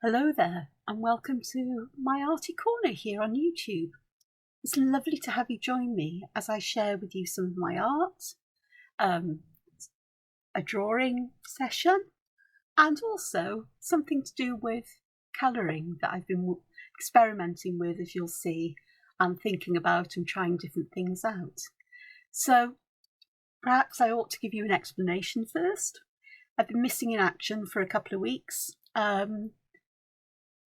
Hello there, and welcome to my Arty Corner here on YouTube. It's lovely to have you join me as I share with you some of my art, a drawing session, and also something to do with colouring that I've been experimenting with, as you'll see, and thinking about and trying different things out. So perhaps I ought to give you an explanation first. I've been missing in action for a couple of weeks.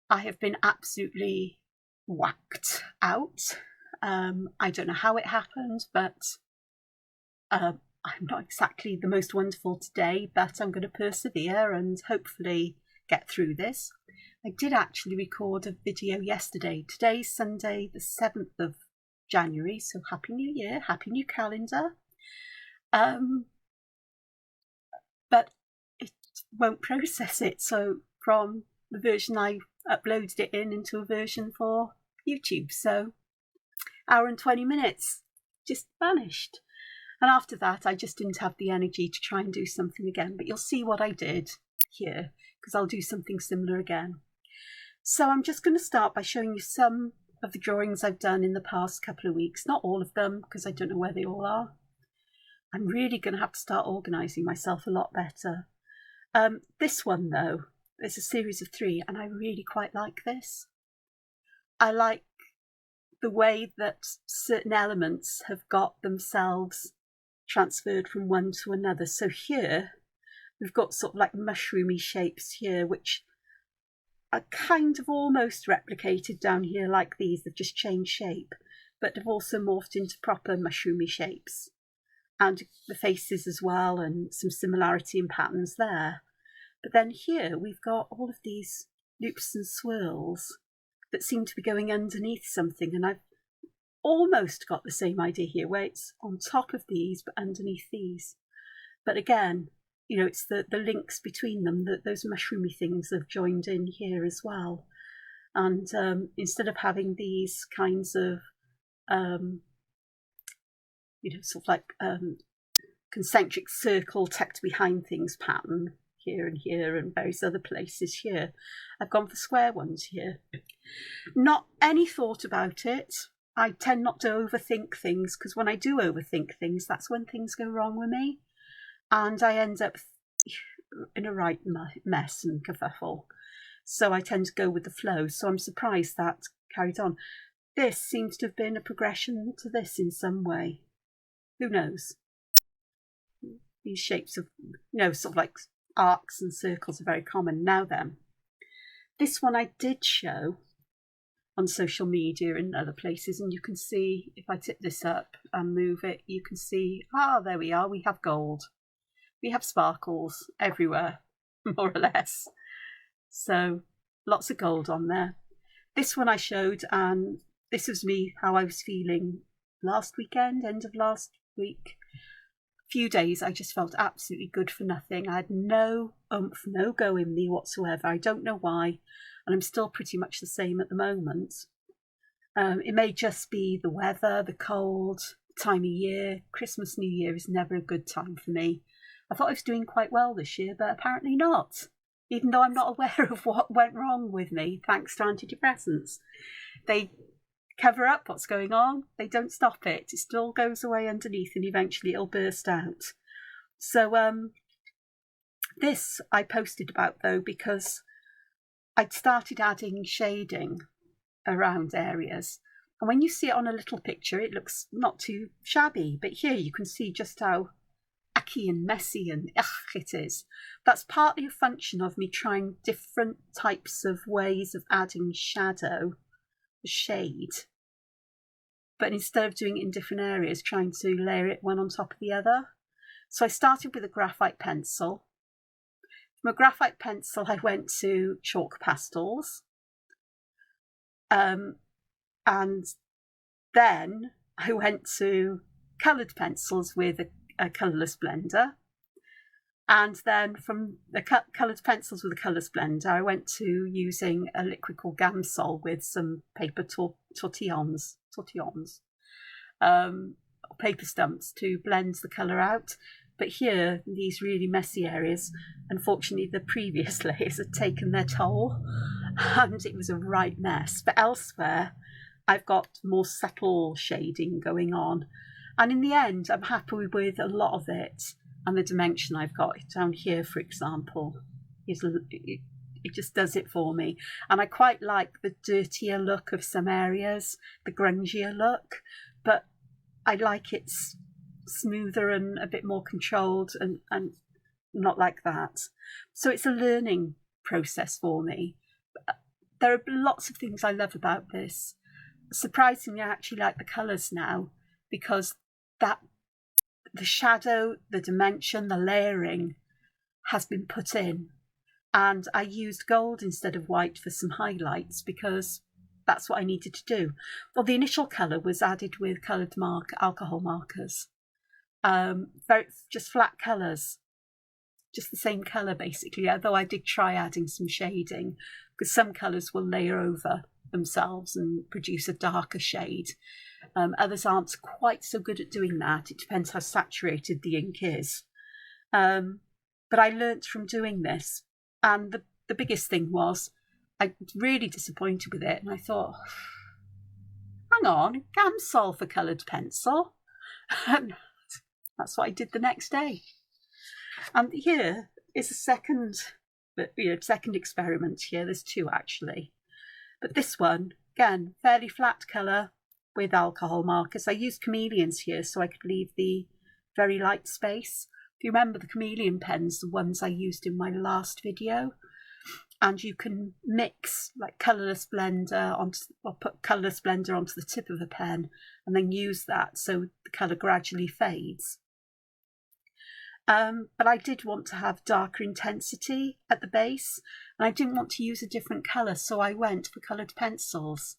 I have been absolutely whacked out. I don't know how it happened, but I'm not exactly the most wonderful today, but I'm going to persevere and hopefully get through this. I did actually record a video yesterday. Today's Sunday, the 7th of January, so Happy New Year, Happy New Calendar. But it won't process it, so from the version I uploaded it into a version for YouTube, so hour and 20 minutes just vanished. And after that I just didn't have the energy to try and do something again, but you'll see what I did here because I'll do something similar again. So I'm just going to start by showing you some of the drawings I've done in the past couple of weeks, not all of them because I don't know where they all are. I'm really going to have to start organising myself a lot better. This one though, there's a series of 3 and I really quite like this. I like the way that certain elements have got themselves transferred from one to another. So here we've got sort of like mushroomy shapes here, which are kind of almost replicated down here like these. They've just changed shape, but they've also morphed into proper mushroomy shapes. And the faces as well, and some similarity in patterns there. But then here we've got all of these loops and swirls that seem to be going underneath something, and I've almost got the same idea here where it's on top of these but underneath these. But again, you know, it's the links between them, that those mushroomy things have joined in here as well. And instead of having these kinds of sort of like concentric circle tucked behind things pattern here and here and various other places here, I've gone for square ones here. Not any thought about it. I tend not to overthink things, because when I do overthink things, that's when things go wrong with me, and I end up in a right mess and kerfuffle. So I tend to go with the flow. So I'm surprised that carried on. This seems to have been a progression to this in some way. Who knows? These shapes of, sort of like arcs and circles are very common. Now then, this one I did show on social media and other places, and you can see, if I tip this up and move it, you can see, there we are, we have gold. We have sparkles everywhere, more or less. So lots of gold on there. This one I showed, and this was me, how I was feeling last weekend, end of last week. Few days I just felt absolutely good for nothing. I had no oomph, no go in me whatsoever. I don't know why, and I'm still pretty much the same at the moment. It may just be the weather, the cold, time of year. Christmas, New Year is never a good time for me. I thought I was doing quite well this year, but apparently not, even though I'm not aware of what went wrong with me thanks to antidepressants. They cover up what's going on, they don't stop it. It still goes away underneath and eventually it'll burst out. So this I posted about though, because I'd started adding shading around areas, and when you see it on a little picture it looks not too shabby, but here you can see just how icky and messy and it is. That's partly a function of me trying different types of ways of adding shadow, shade, but instead of doing it in different areas, trying to layer it one on top of the other. So I started with a graphite pencil. From a graphite pencil I went to chalk pastels, and then I went to coloured pencils with a colourless blender. And then from the coloured pencils with a colourless blender, I went to using a liquid called Gamsol with some paper tortillons, paper stumps to blend the colour out. But here, these really messy areas, unfortunately the previous layers had taken their toll and it was a right mess. But elsewhere, I've got more subtle shading going on. And in the end, I'm happy with a lot of it. And the dimension I've got down here, for example, it just does it for me. And I quite like the dirtier look of some areas, the grungier look, but I like it smoother and a bit more controlled and not like that. So it's a learning process for me. There are lots of things I love about this. Surprisingly, I actually like the colours now, because the shadow, the dimension, the layering has been put in. And I used gold instead of white for some highlights because that's what I needed to do. Well, the initial colour was added with coloured alcohol markers. Just flat colours, just the same colour basically, although I did try adding some shading, because some colours will layer over themselves and produce a darker shade. Others aren't quite so good at doing that. It depends how saturated the ink is. But I learnt from doing this, and the biggest thing was I was really disappointed with it, and I thought, hang on, Gamsol for coloured pencil. And that's what I did the next day. And here is a second experiment here. There's two actually. But this one, again, fairly flat colour with alcohol markers. I used chameleons here so I could leave the very light space. If you remember the chameleon pens, the ones I used in my last video, and you can mix like colourless blender or put colourless blender onto the tip of a pen and then use that so the colour gradually fades. But I did want to have darker intensity at the base, and I didn't want to use a different colour, so I went for coloured pencils.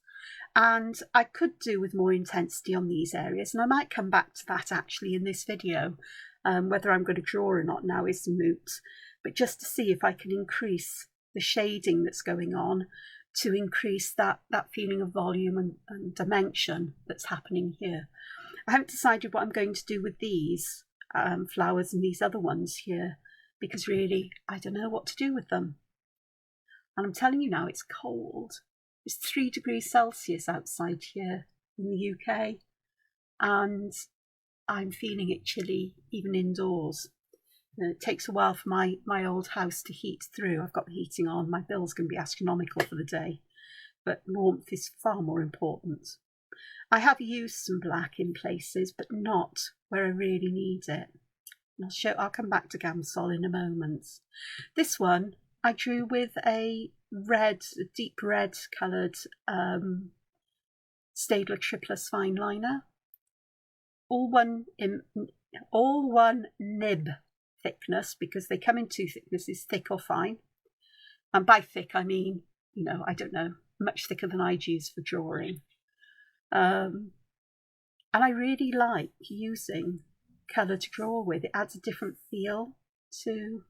And I could do with more intensity on these areas, and I might come back to that actually in this video. Whether I'm going to draw or not now is moot, but just to see if I can increase the shading that's going on to increase that feeling of volume and dimension that's happening here. I haven't decided what I'm going to do with these flowers and these other ones here, because really I don't know what to do with them. And I'm telling you now, it's cold. It's 3 degrees Celsius outside here in the UK, and I'm feeling it chilly even indoors. It takes a while for my old house to heat through. I've got the heating on. My bill's going to be astronomical for the day, but warmth is far more important. I have used some black in places, but not where I really need it. I'll come back to Gamsol in a moment. This one I drew with a deep red coloured Staedtler Triplus fine liner. All one nib thickness, because they come in 2 thicknesses, thick or fine. And by thick I mean, I don't know, much thicker than I'd use for drawing. And I really like using colour to draw with. It adds a different feel to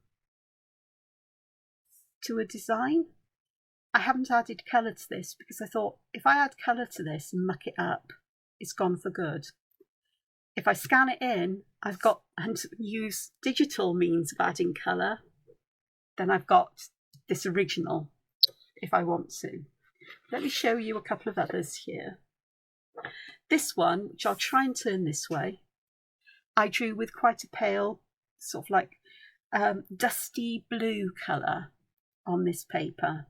a design. I haven't added colour to this because I thought if I add colour to this and muck it up, it's gone for good. If I scan it in, I've got and use digital means of adding colour, then I've got this original if I want to. Let me show you a couple of others here. This one, which I'll try and turn this way, I drew with quite a pale, sort of like dusty blue colour on this paper.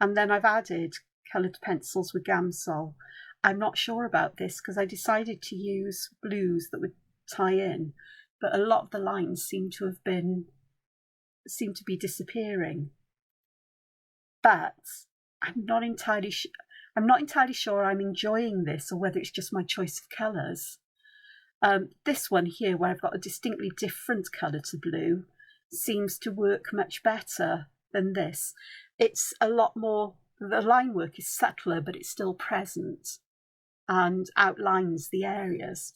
And then I've added coloured pencils with Gamsol. I'm not sure about this because I decided to use blues that would tie in, but a lot of the lines seem to be disappearing. But I'm not entirely sure I'm enjoying this or whether it's just my choice of colours. This one here, where I've got a distinctly different colour to blue, seems to work much better than this. It's a lot more, the line work is subtler, but it's still present and outlines the areas.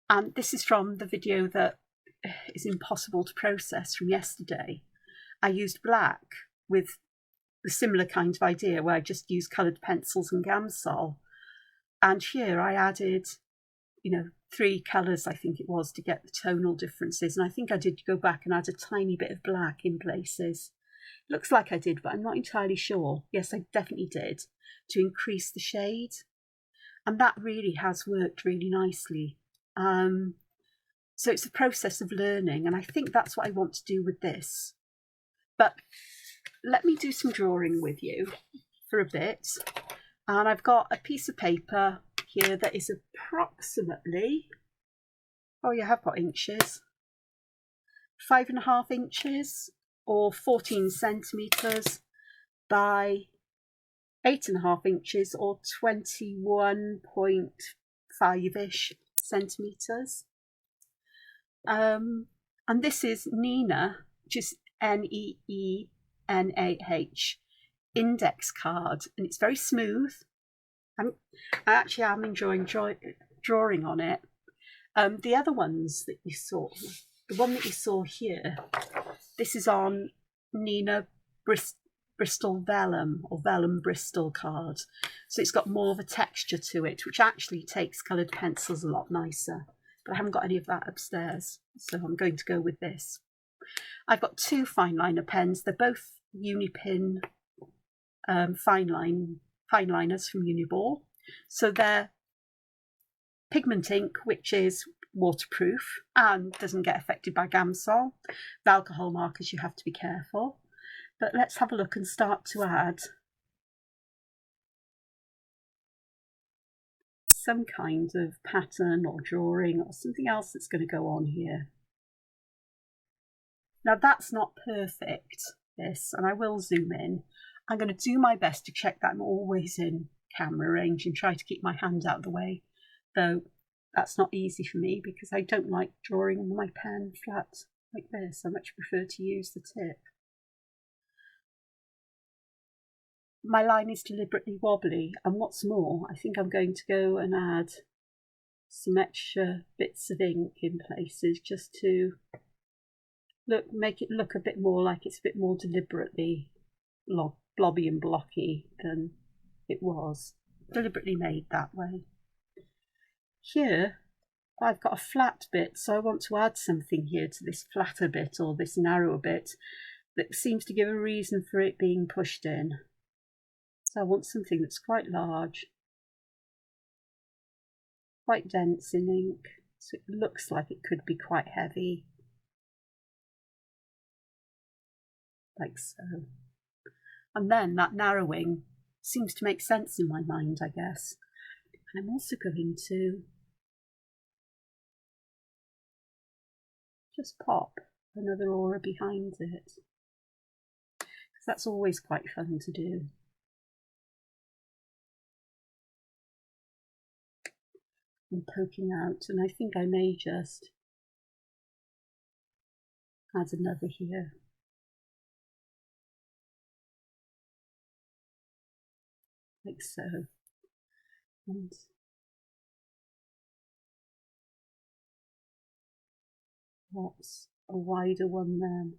And this is from the video that is impossible to process from yesterday. I used black with a similar kind of idea where I just used coloured pencils and Gamsol. And here I added, you know, 3 colours I think it was to get the tonal differences, and I think I did go back and add a tiny bit of black in places. Looks like I did, but I'm not entirely sure. Yes, I definitely did, to increase the shade, and that really has worked really nicely. So it's a process of learning, and I think that's what I want to do with this. But let me do some drawing with you for a bit. And I've got a piece of paper here that is approximately, oh yeah, I've got inches, 5.5 inches or 14 centimetres by 8.5 inches or 21.5-ish centimetres. And this is Nina, which is Neehnah, index card, and it's very smooth. I actually am enjoying drawing on it. The other ones that you saw, the one that you saw here, this is on Nina Bristol Vellum, or Vellum Bristol card. So it's got more of a texture to it, which actually takes coloured pencils a lot nicer. But I haven't got any of that upstairs, so I'm going to go with this. I've got 2 fine liner pens. They're both Unipin fine liners from Uniball. So they're pigment ink, which is waterproof and doesn't get affected by Gamsol. The alcohol markers, you have to be careful. But let's have a look and start to add some kind of pattern or drawing or something else that's going to go on here. Now that's not perfect, this, and I will zoom in. I'm going to do my best to check that I'm always in camera range and try to keep my hand out of the way, though that's not easy for me because I don't like drawing on my pen flat like this. I much prefer to use the tip. My line is deliberately wobbly, and what's more, I think I'm going to go and add some extra bits of ink in places just to make it look a bit more like it's a bit more deliberately blobby and blocky than it was. Deliberately made that way. Here I've got a flat bit, so I want to add something here to this flatter bit or this narrower bit that seems to give a reason for it being pushed in. So I want something that's quite large, quite dense in ink, so it looks like it could be quite heavy, like so. And then that narrowing seems to make sense in my mind, I guess. And I'm also going to just pop another aura behind it, because that's always quite fun to do. And poking out, and I think I may just add another here. Like so. And perhaps a wider one then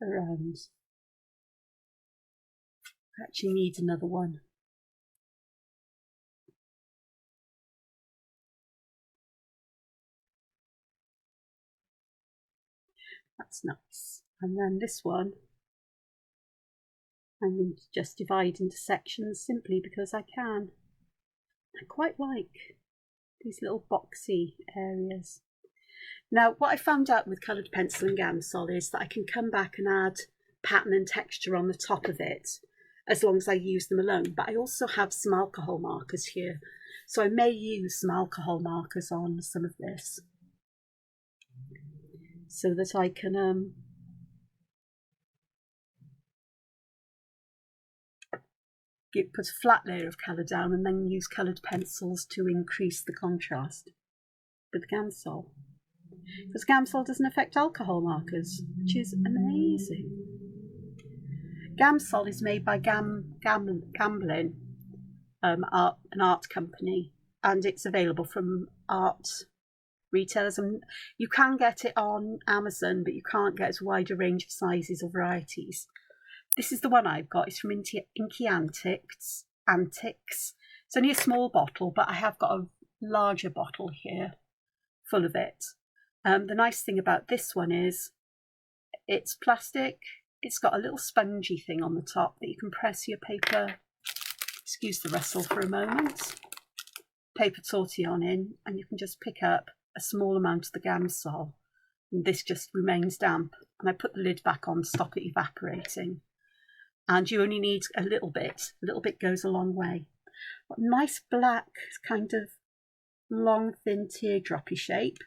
around. I actually need another one. That's nice. And then this one I'm going to just divide into sections simply because I can. I quite like these little boxy areas. Now, what I found out with coloured pencil and Gamsol is that I can come back and add pattern and texture on the top of it as long as I use them alone. But I also have some alcohol markers here, so I may use some alcohol markers on some of this so that I can put a flat layer of colour down and then use coloured pencils to increase the contrast with Gamsol. Because Gamsol doesn't affect alcohol markers, which is amazing. Gamsol is made by Gamblin, an art company, and it's available from art retailers. And you can get it on Amazon, but you can't get a wider range of sizes or varieties. This is the one I've got. It's from Inky Antics. It's only a small bottle, but I have got a larger bottle here full of it. The nice thing about this one is it's plastic. It's got a little spongy thing on the top that you can press your paper, excuse the rustle for a moment, paper tortillon in, and you can just pick up a small amount of the Gamsol, and this just remains damp. And I put the lid back on to stop it evaporating. And you only need a little bit goes a long way. Got a nice black kind of long thin teardroppy shape,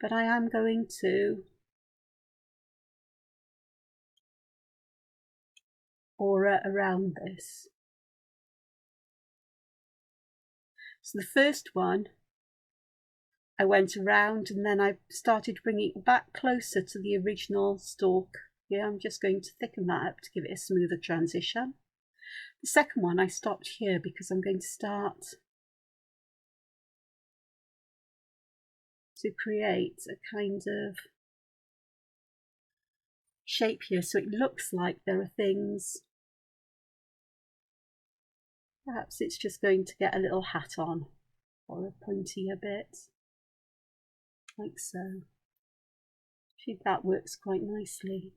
but I am going to aura around this. So the first one I went around, and then I started bringing it back closer to the original stalk. Yeah, I'm just going to thicken that up to give it a smoother transition. The second one I stopped here because I'm going to start to create a kind of shape here, so it looks like there are things. Perhaps it's just going to get a little hat on, or a pointier bit, like so. I think that works quite nicely.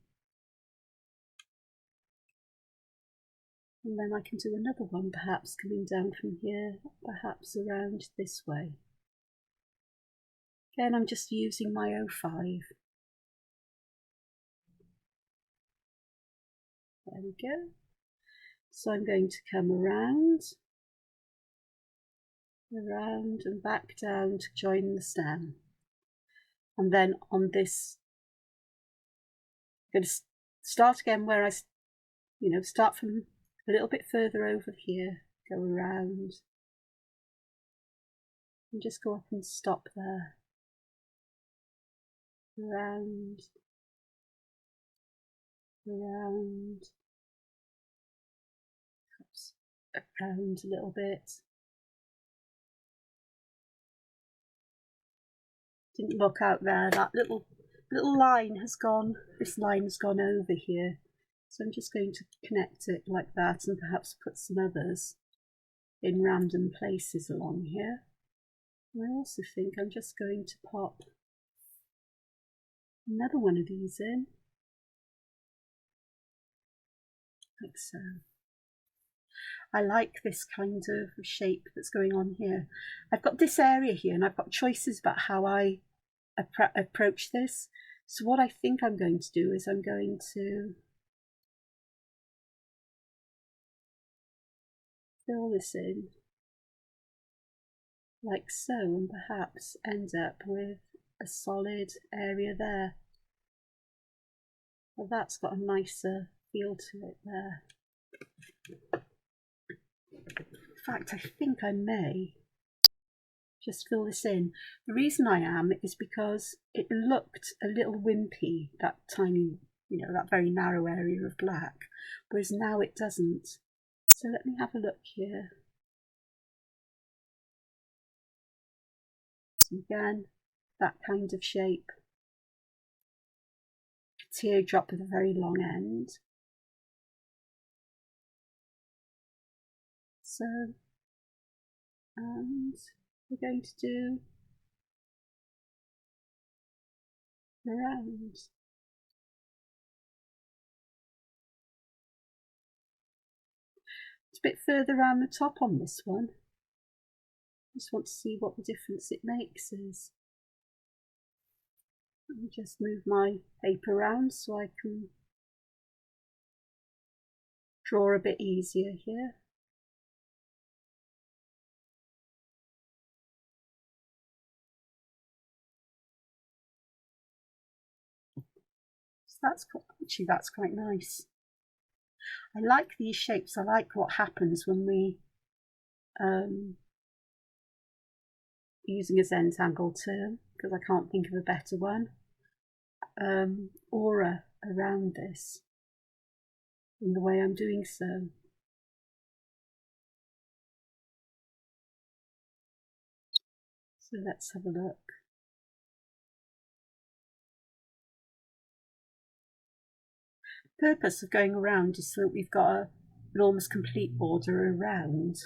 And then I can do another one, perhaps coming down from here, perhaps around this way. Again, I'm just using my 05. There we go. So I'm going to come around and back down to join the stem. And then on this, I'm going to start again where I, start from a little bit further over here, go around, and just go up and stop there. Around, around, perhaps around a little bit. Didn't look out there, that little line has gone, this line has gone over here. So I'm just going to connect it like that, and perhaps put some others in random places along here. And I also think I'm just going to pop another one of these in, like so. I like this kind of shape that's going on here. I've got this area here, and I've got choices about how I approach this. So what I think I'm going to do is I'm going to fill this in like so, and perhaps end up with a solid area there. Well, that's got a nicer feel to it there. In fact, I think I may just fill this in. The reason I am is because it looked a little wimpy, that tiny, that very narrow area of black, whereas now it doesn't. So let me have a look here. Again, that kind of shape. A teardrop with a very long end. So, and we're going to do around. It's a bit further around the top on this one. Just want to see what the difference it makes is. Let me just move my paper around so I can draw a bit easier here. So that's quite nice. I like these shapes. I like what happens when we using a Zentangle term, because I can't think of a better one, aura around this in the way I'm doing so. So let's have a look. The purpose of going around is so that we've got an almost complete border around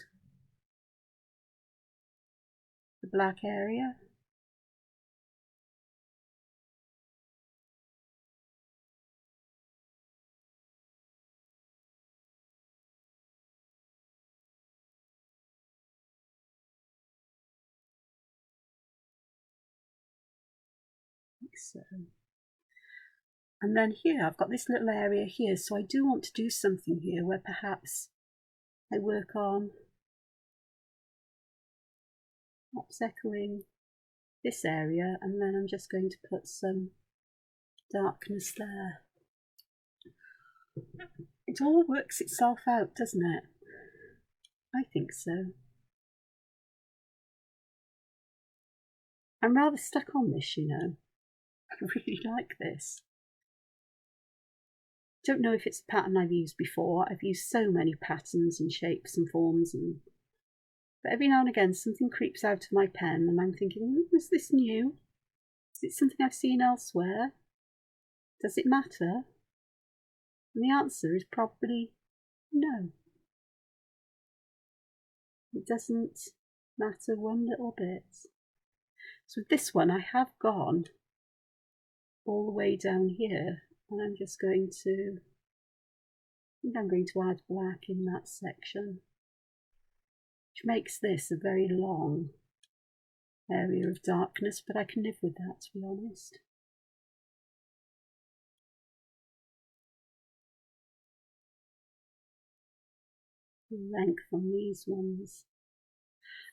the black area. Like so. And then here I've got this little area here, so I do want to do something here where perhaps I work on perhaps echoing this area, and then I'm just going to put some darkness there. It all works itself out, doesn't it? I think so. I'm rather stuck on this, you know. I really like this. Don't know if it's a pattern I've used before. I've used so many patterns and shapes and forms, but every now and again something creeps out of my pen and I'm thinking, is this new? Is it something I've seen elsewhere? Does it matter? And the answer is probably no. It doesn't matter one little bit. So with this one I have gone all the way down here, and I'm just going to, I think I'm going to add black in that section, which makes this a very long area of darkness, but I can live with that, to be honest. The length on these ones.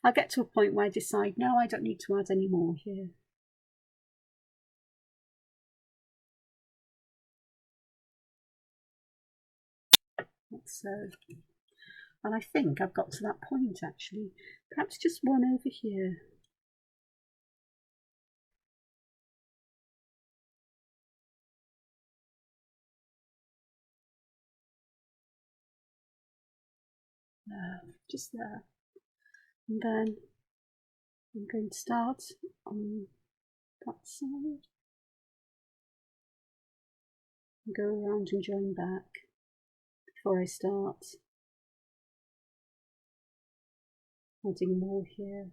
I'll get to a point where I decide, no, I don't need to add any more here. Like so. And I think I've got to that point actually. Perhaps just one over here. Just there. And then I'm going to start on that side. And go around and join back before I start adding more here.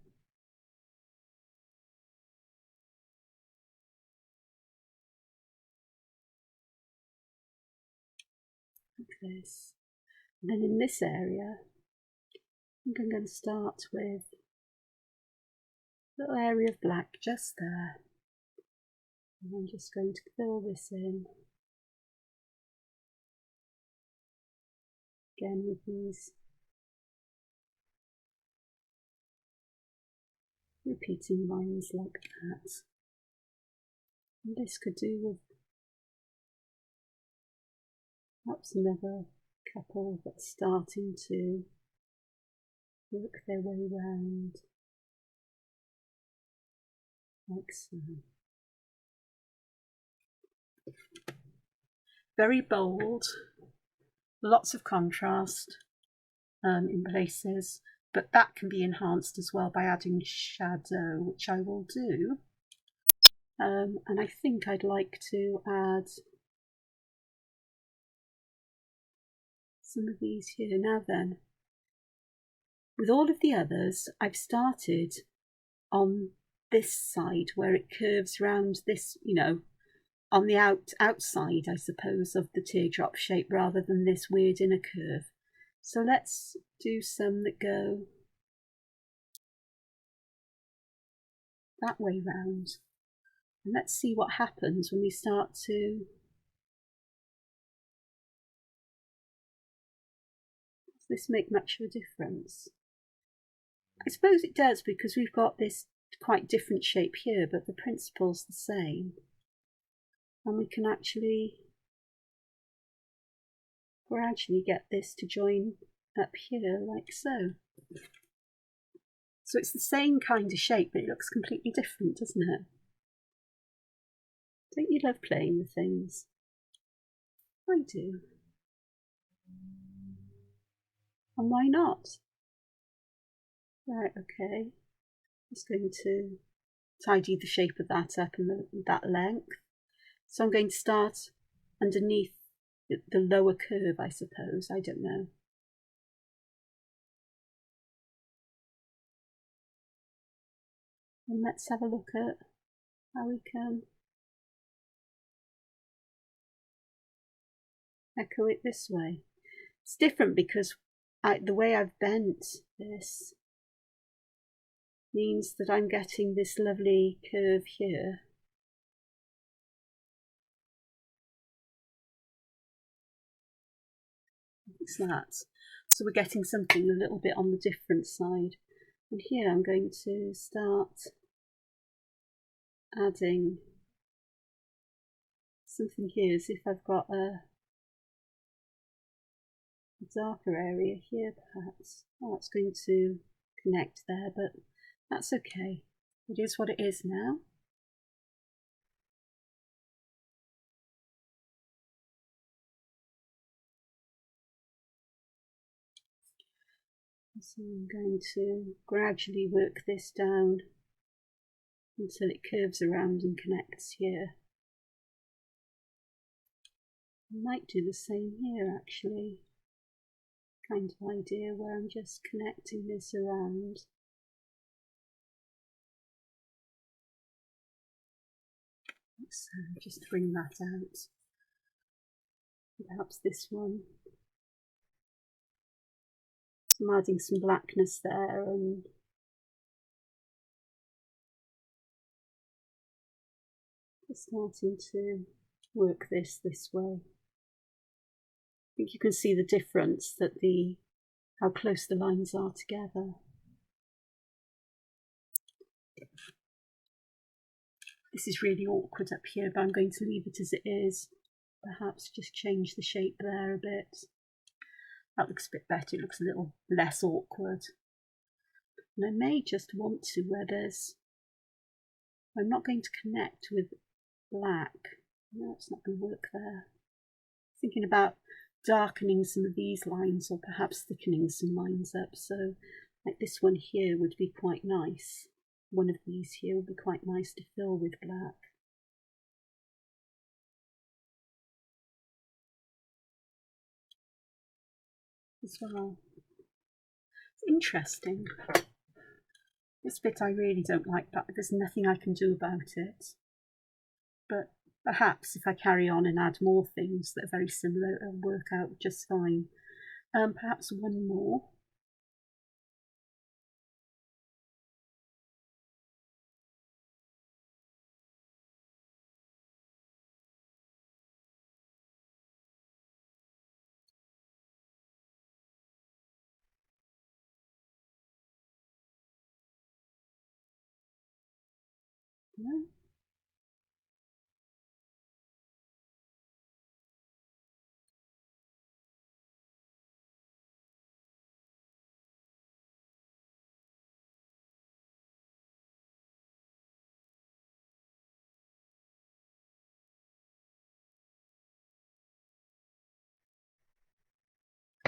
Like this. And then in this area, I think I'm going to start with a little area of black just there. And I'm just going to fill this in. Again with these repeating lines like that. And this could do with perhaps another couple that's starting to work their way around, like so. Very bold, lots of contrast in places, but that can be enhanced as well by adding shadow, which I will do. And I think I'd like to add some of these here. Now then, with all of the others, I've started on this side where it curves round this, you know, on the outside, I suppose, of the teardrop shape rather than this weird inner curve. So let's do some that go that way round. And let's see what happens when we start to... Does this make much of a difference? I suppose it does, because we've got this quite different shape here, but the principle's the same. And we can actually gradually get this to join up here like so. So it's the same kind of shape, but it looks completely different, doesn't it? Don't you love playing with things? I do. And why not? Right, okay. Just going to tidy the shape of that up and that length. So I'm going to start underneath the lower curve, I suppose. I don't know. And let's have a look at how we can echo it this way. It's different because the way I've bent this means that I'm getting this lovely curve here. What's that? So we're getting something a little bit on the different side. And here I'm going to start adding something here as if I've got a darker area here perhaps. Oh, it's going to connect there, but that's okay. It is what it is now. So I'm going to gradually work this down until it curves around and connects here. I might do the same here actually. Kind of idea where I'm just connecting this around. So just bring that out. Perhaps this one. So I'm adding some blackness there and just starting to work this way. I think you can see the difference, that how close the lines are together. This is really awkward up here, but I'm going to leave it as it is. Perhaps just change the shape there a bit. That looks a bit better, it looks a little less awkward. And I may just want to, I'm not going to connect with black. No, it's not going to work there. Thinking about darkening some of these lines, or perhaps thickening some lines up. So like this one here would be quite nice. One of these here would be quite nice to fill with black. As well. It's interesting. This bit I really don't like, but there's nothing I can do about it. But perhaps if I carry on and add more things that are very similar, it'll work out just fine. Perhaps one more. No.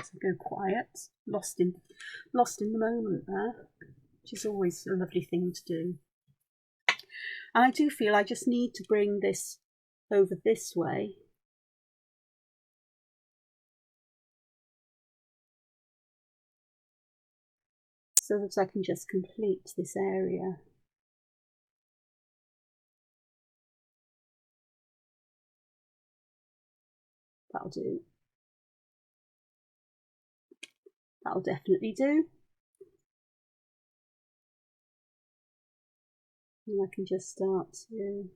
So go quiet, lost in the moment there, which is always a lovely thing to do. And I do feel I just need to bring this over this way. So that I can just complete this area. That'll do. That'll definitely do. And I can just start to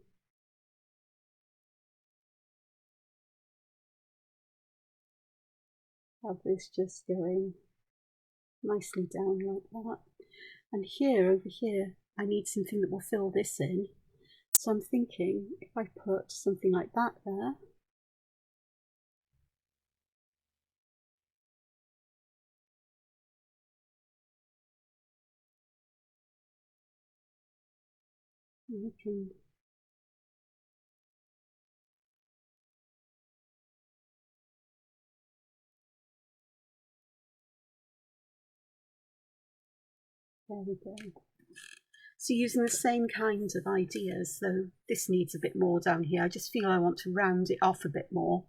have this just going nicely down like that. And here, over here, I need something that will fill this in. So I'm thinking if I put something like that there, we can there we go. So using the same kinds of ideas, though this needs a bit more down here. I just feel I want to round it off a bit more.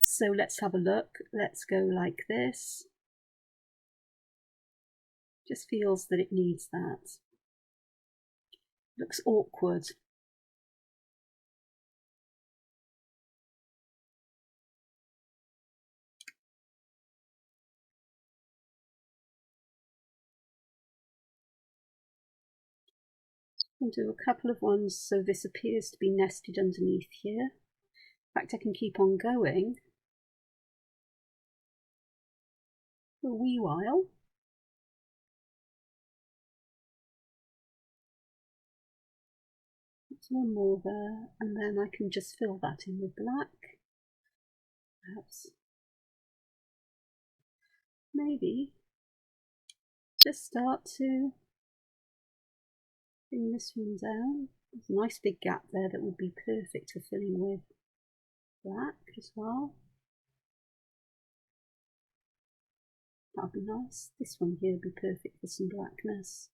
So let's have a look. Let's go like this. Just feels that it needs that. Looks awkward. I'll do a couple of ones so this appears to be nested underneath here. In fact, I can keep on going for a wee while. There's one more there, and then I can just fill that in with black. Perhaps, maybe, just start to bring this one down. There's a nice big gap there that would be perfect for filling with black as well. That would be nice. This one here would be perfect for some blackness.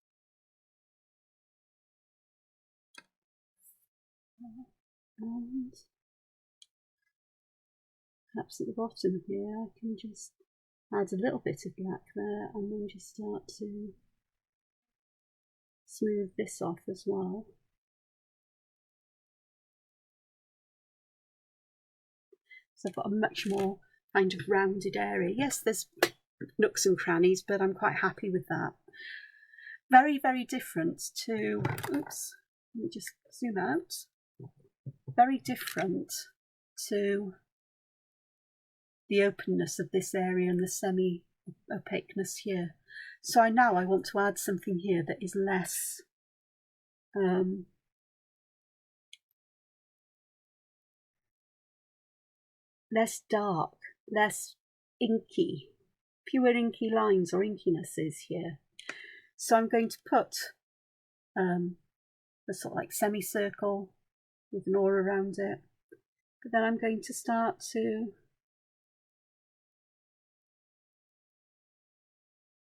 And perhaps at the bottom here I can just add a little bit of black there and then just start to smooth this off as well. So I've got a much more kind of rounded area. Yes, there's nooks and crannies, but I'm quite happy with that. Very, very different to, oops, let me just zoom out. Very different to the openness of this area and the semi-opaqueness here. So I want to add something here that is less less dark, less inky, pure inky lines or inkinesses here. So I'm going to put a sort of like semicircle with an aura around it, but then I'm going to start to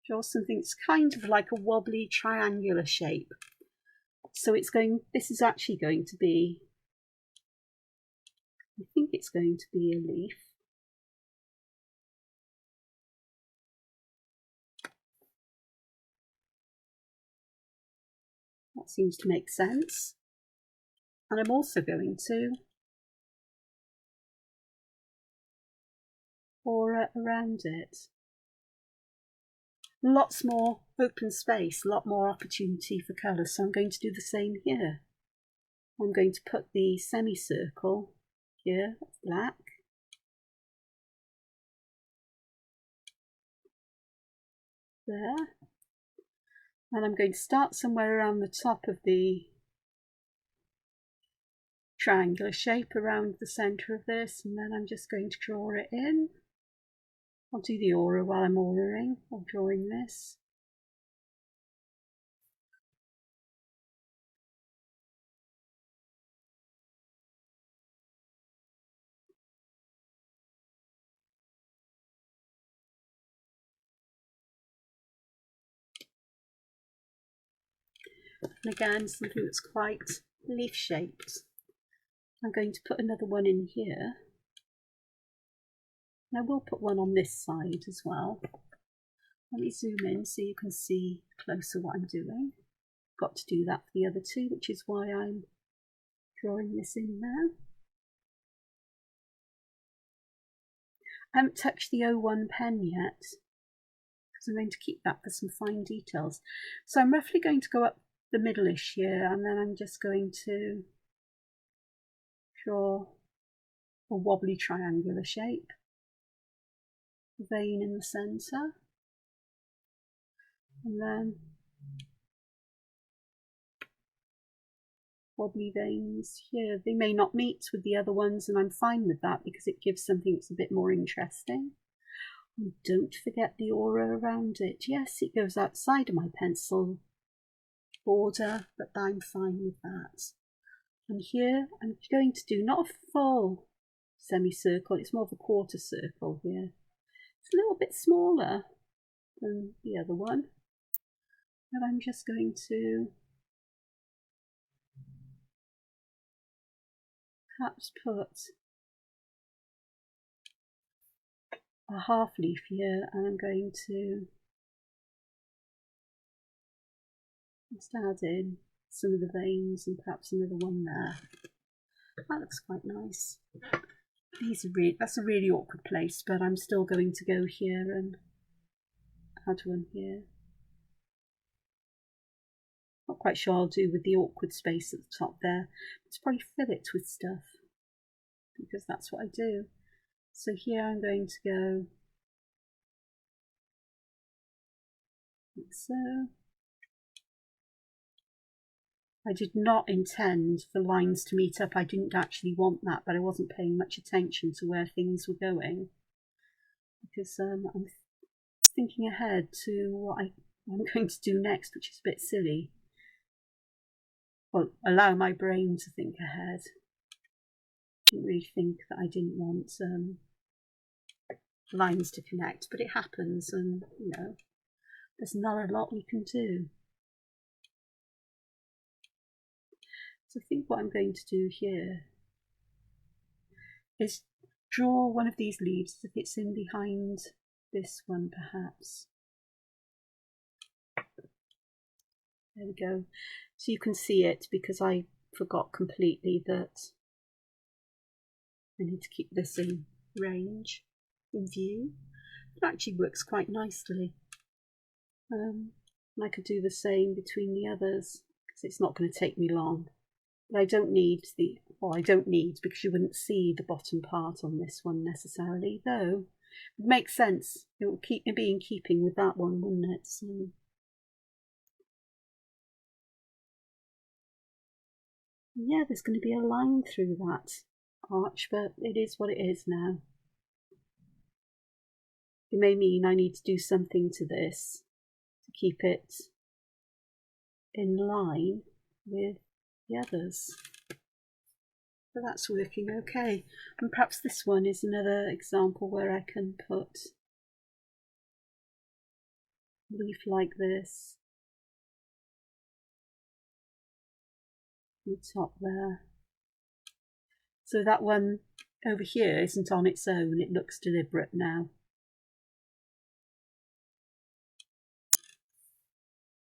draw something that's kind of like a wobbly triangular shape. So this is actually going to be, I think it's going to be a leaf. That seems to make sense. And I'm also going to aura around it. Lots more open space, a lot more opportunity for colour. So I'm going to do the same here. I'm going to put the semicircle here, black. There. And I'm going to start somewhere around the top of the triangular shape around the centre of this, and then I'm just going to draw it in. I'll do the aura while I'm auraing or drawing this. And again, something that's quite leaf shaped. I'm going to put another one in here. And I will put one on this side as well. Let me zoom in so you can see closer what I'm doing. Got to do that for the other two, which is why I'm drawing this in now. I haven't touched the 01 pen yet, because I'm going to keep that for some fine details. So I'm roughly going to go up the middle-ish here, and then I'm just going to draw a wobbly triangular shape, a vein in the centre, and then wobbly veins here. They may not meet with the other ones, and I'm fine with that because it gives something that's a bit more interesting. And don't forget the aura around it. Yes, it goes outside of my pencil border, but I'm fine with that. And here I'm going to do not a full semicircle, it's more of a quarter circle here. It's a little bit smaller than the other one, but I'm just going to perhaps put a half leaf here, and I'm going to just add in some of the veins and perhaps another one there. That looks quite nice. These are that's a really awkward place, but I'm still going to go here and add one here. Not quite sure I'll do with the awkward space at the top there. Let's probably fill it with stuff because that's what I do. So here I'm going to go like so. I did not intend for lines to meet up. I didn't actually want that, but I wasn't paying much attention to where things were going because I'm thinking ahead to what I'm going to do next, which is a bit silly. Well, allow my brain to think ahead. I didn't really think that I didn't want lines to connect, but it happens, and you know, there's not a lot we can do. So I think what I'm going to do here is draw one of these leaves if it's in behind this one, perhaps. There we go. So you can see it because I forgot completely that I need to keep this in range, in view. It actually works quite nicely. And I could do the same between the others because it's not going to take me long. But I don't need I don't need because you wouldn't see the bottom part on this one necessarily, though it makes sense. It will be in keeping with that one, wouldn't it? So yeah, there's going to be a line through that arch, but it is what it is now. It may mean I need to do something to this to keep it in line with the others. So that's working okay. And perhaps this one is another example where I can put a leaf like this on the top there. So that one over here isn't on its own, it looks deliberate now.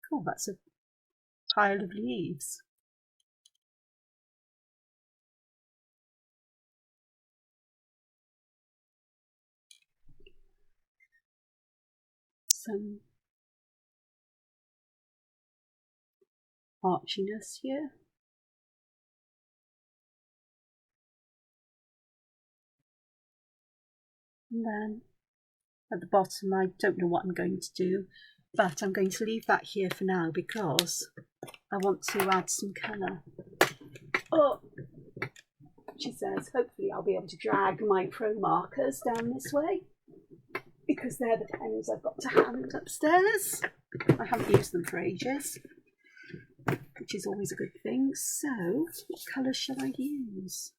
Cool, that's a pile of leaves. Some archiness here. And then at the bottom, I don't know what I'm going to do, but I'm going to leave that here for now because I want to add some colour. Oh, she says, hopefully I'll be able to drag my Promarkers down this way because they're the pens I've got to hand upstairs. I haven't used them for ages, which is always a good thing. So, what colour shall I use?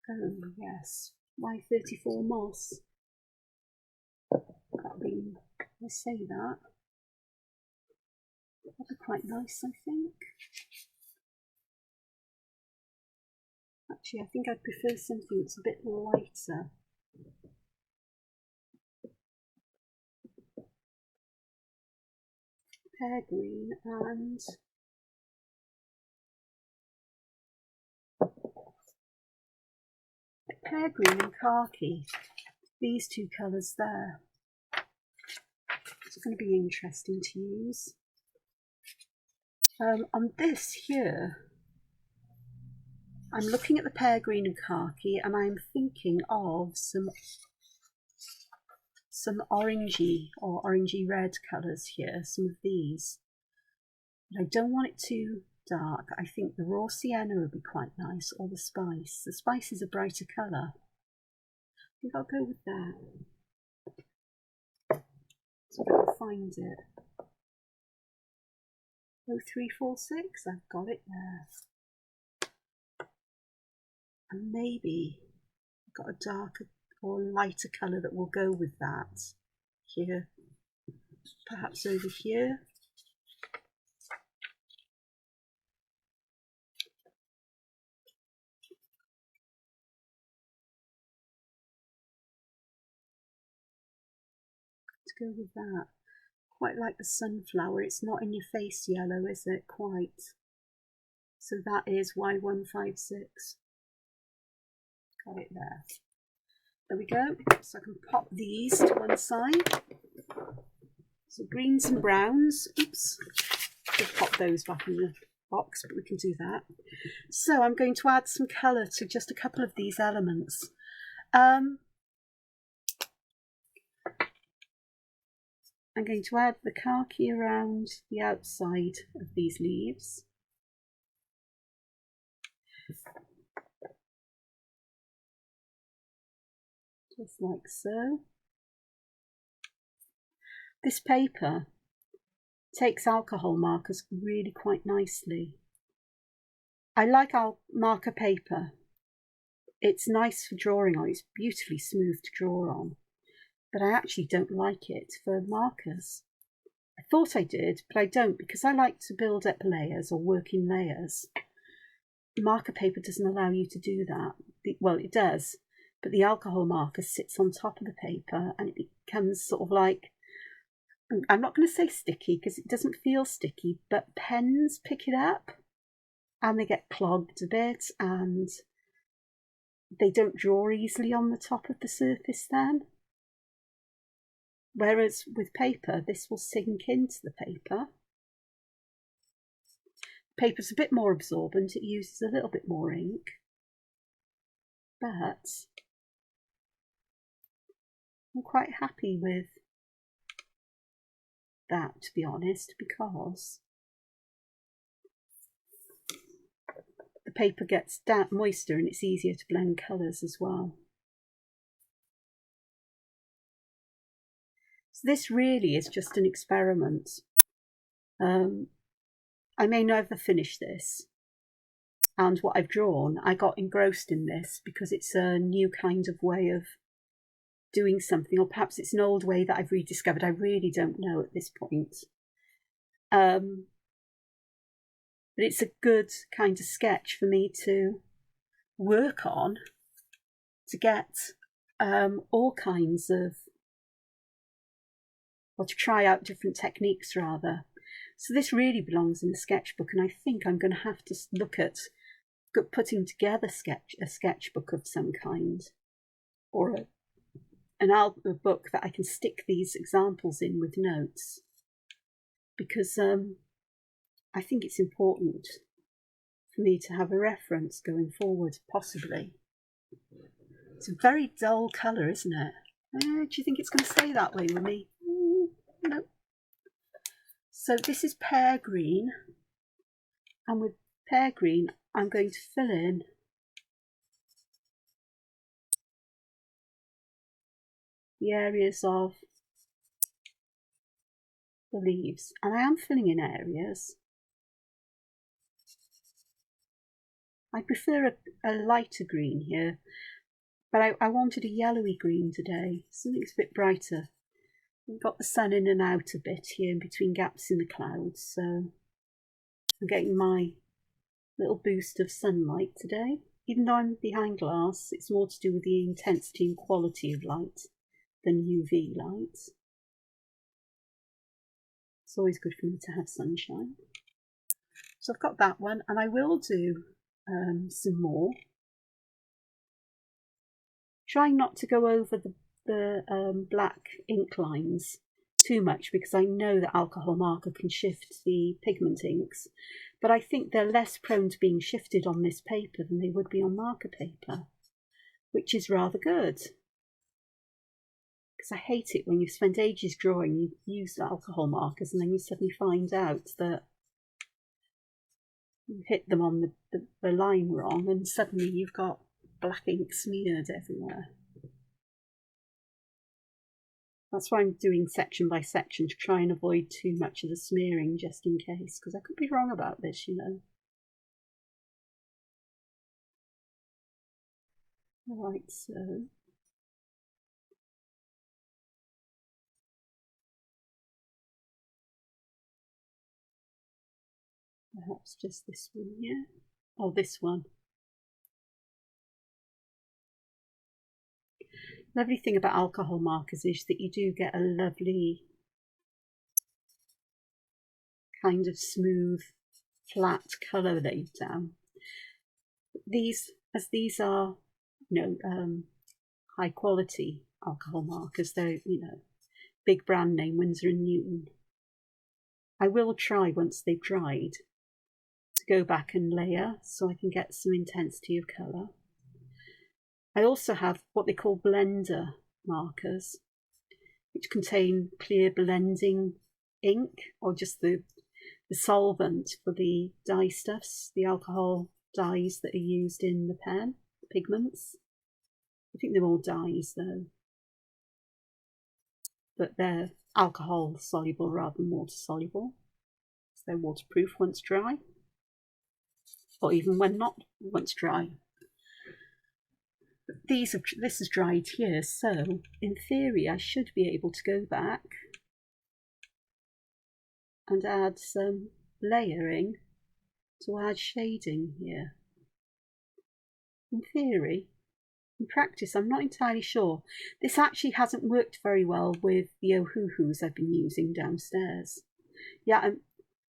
Oh, yes, Y34 moss. That'll be, I say that. That'll be quite nice, I think. Actually, I think I'd prefer something that's a bit lighter. Pear green and pear green and khaki. These two colours there. It's going to be interesting to use. On this here, I'm looking at the pear green and khaki, and I'm thinking of some orangey or orangey red colours here, some of these. But I don't want it too dark. I think the raw sienna would be quite nice, or the spice. The spice is a brighter colour. I think I'll go with that. So I can find it. 0346, I've got it there. And maybe I've got a darker or lighter colour that will go with that here. Perhaps over here. To go with that. Quite like the sunflower. It's not in your face yellow, is it? Quite. So that is Y156. Got it there. There we go. So I can pop these to one side. So greens and browns. Oops. Just pop those back in the box, but we can do that. So I'm going to add some colour to just a couple of these elements. I'm going to add the khaki around the outside of these leaves. Just like so. This paper takes alcohol markers really quite nicely. I like marker paper. It's nice for drawing on, it's beautifully smooth to draw on. But I actually don't like it for markers. I thought I did, but I don't, because I like to build up layers or work in layers. Marker paper doesn't allow you to do that. Well, it does, but the alcohol marker sits on top of the paper and it becomes sort of like, I'm not going to say sticky because it doesn't feel sticky, but pens pick it up and they get clogged a bit and they don't draw easily on the top of the surface then. Whereas with paper, this will sink into the paper. Paper's a bit more absorbent, it uses a little bit more ink, but I'm quite happy with that, to be honest, because the paper gets damp, moister, and it's easier to blend colours as well. So this really is just an experiment. I may never finish this, and what I've drawn, I got engrossed in this because it's a new kind of way of doing something, or perhaps it's an old way that I've rediscovered. I really don't know at this point. But it's a good kind of sketch for me to work on to get all kinds of, or to try out different techniques rather. So this really belongs in the sketchbook, and I think I'm going to have to look at putting together a sketchbook of some kind, or a book that I can stick these examples in with notes, because I think it's important for me to have a reference going forward, possibly. It's a very dull colour, isn't it? Do you think it's going to stay that way with me? No. So this is pear green, and with pear green I'm going to fill in the areas of the leaves, and I am filling in areas. I prefer a lighter green here, but I wanted a yellowy green today, something that's a bit brighter. We've got the sun in and out a bit here in between gaps in the clouds, so I'm getting my little boost of sunlight today. Even though I'm behind glass, it's more to do with the intensity and quality of light than UV light. It's always good for me to have sunshine. So I've got that one, and I will do some more. Trying not to go over the black ink lines too much, because I know that alcohol marker can shift the pigment inks, but I think they're less prone to being shifted on this paper than they would be on marker paper, which is rather good. Because I hate it when you've spent ages drawing, you use alcohol markers, and then you suddenly find out that you hit them on the line wrong, and suddenly you've got black ink smeared everywhere. That's why I'm doing section by section, to try and avoid too much of the smearing, just in case, because I could be wrong about this, you know. Right, so perhaps just this one here, or this one. Lovely thing about alcohol markers is that you do get a lovely kind of smooth, flat colour laid down. These are, you know, high quality alcohol markers. They're, you know, big brand name, Winsor & Newton. I will try, once they've dried, to go back and layer so I can get some intensity of colour. I also have what they call blender markers, which contain clear blending ink, or just the solvent for the dye stuffs, the alcohol dyes that are used in the pen, pigments. I think they're all dyes though, but they're alcohol soluble rather than water soluble, so they're waterproof once dry, or even when not once dry. But this is dried here, so in theory I should be able to go back and add some layering to add shading here. In theory. In practice, I'm not entirely sure. This actually hasn't worked very well with the Ohuhus I've been using downstairs. Yeah,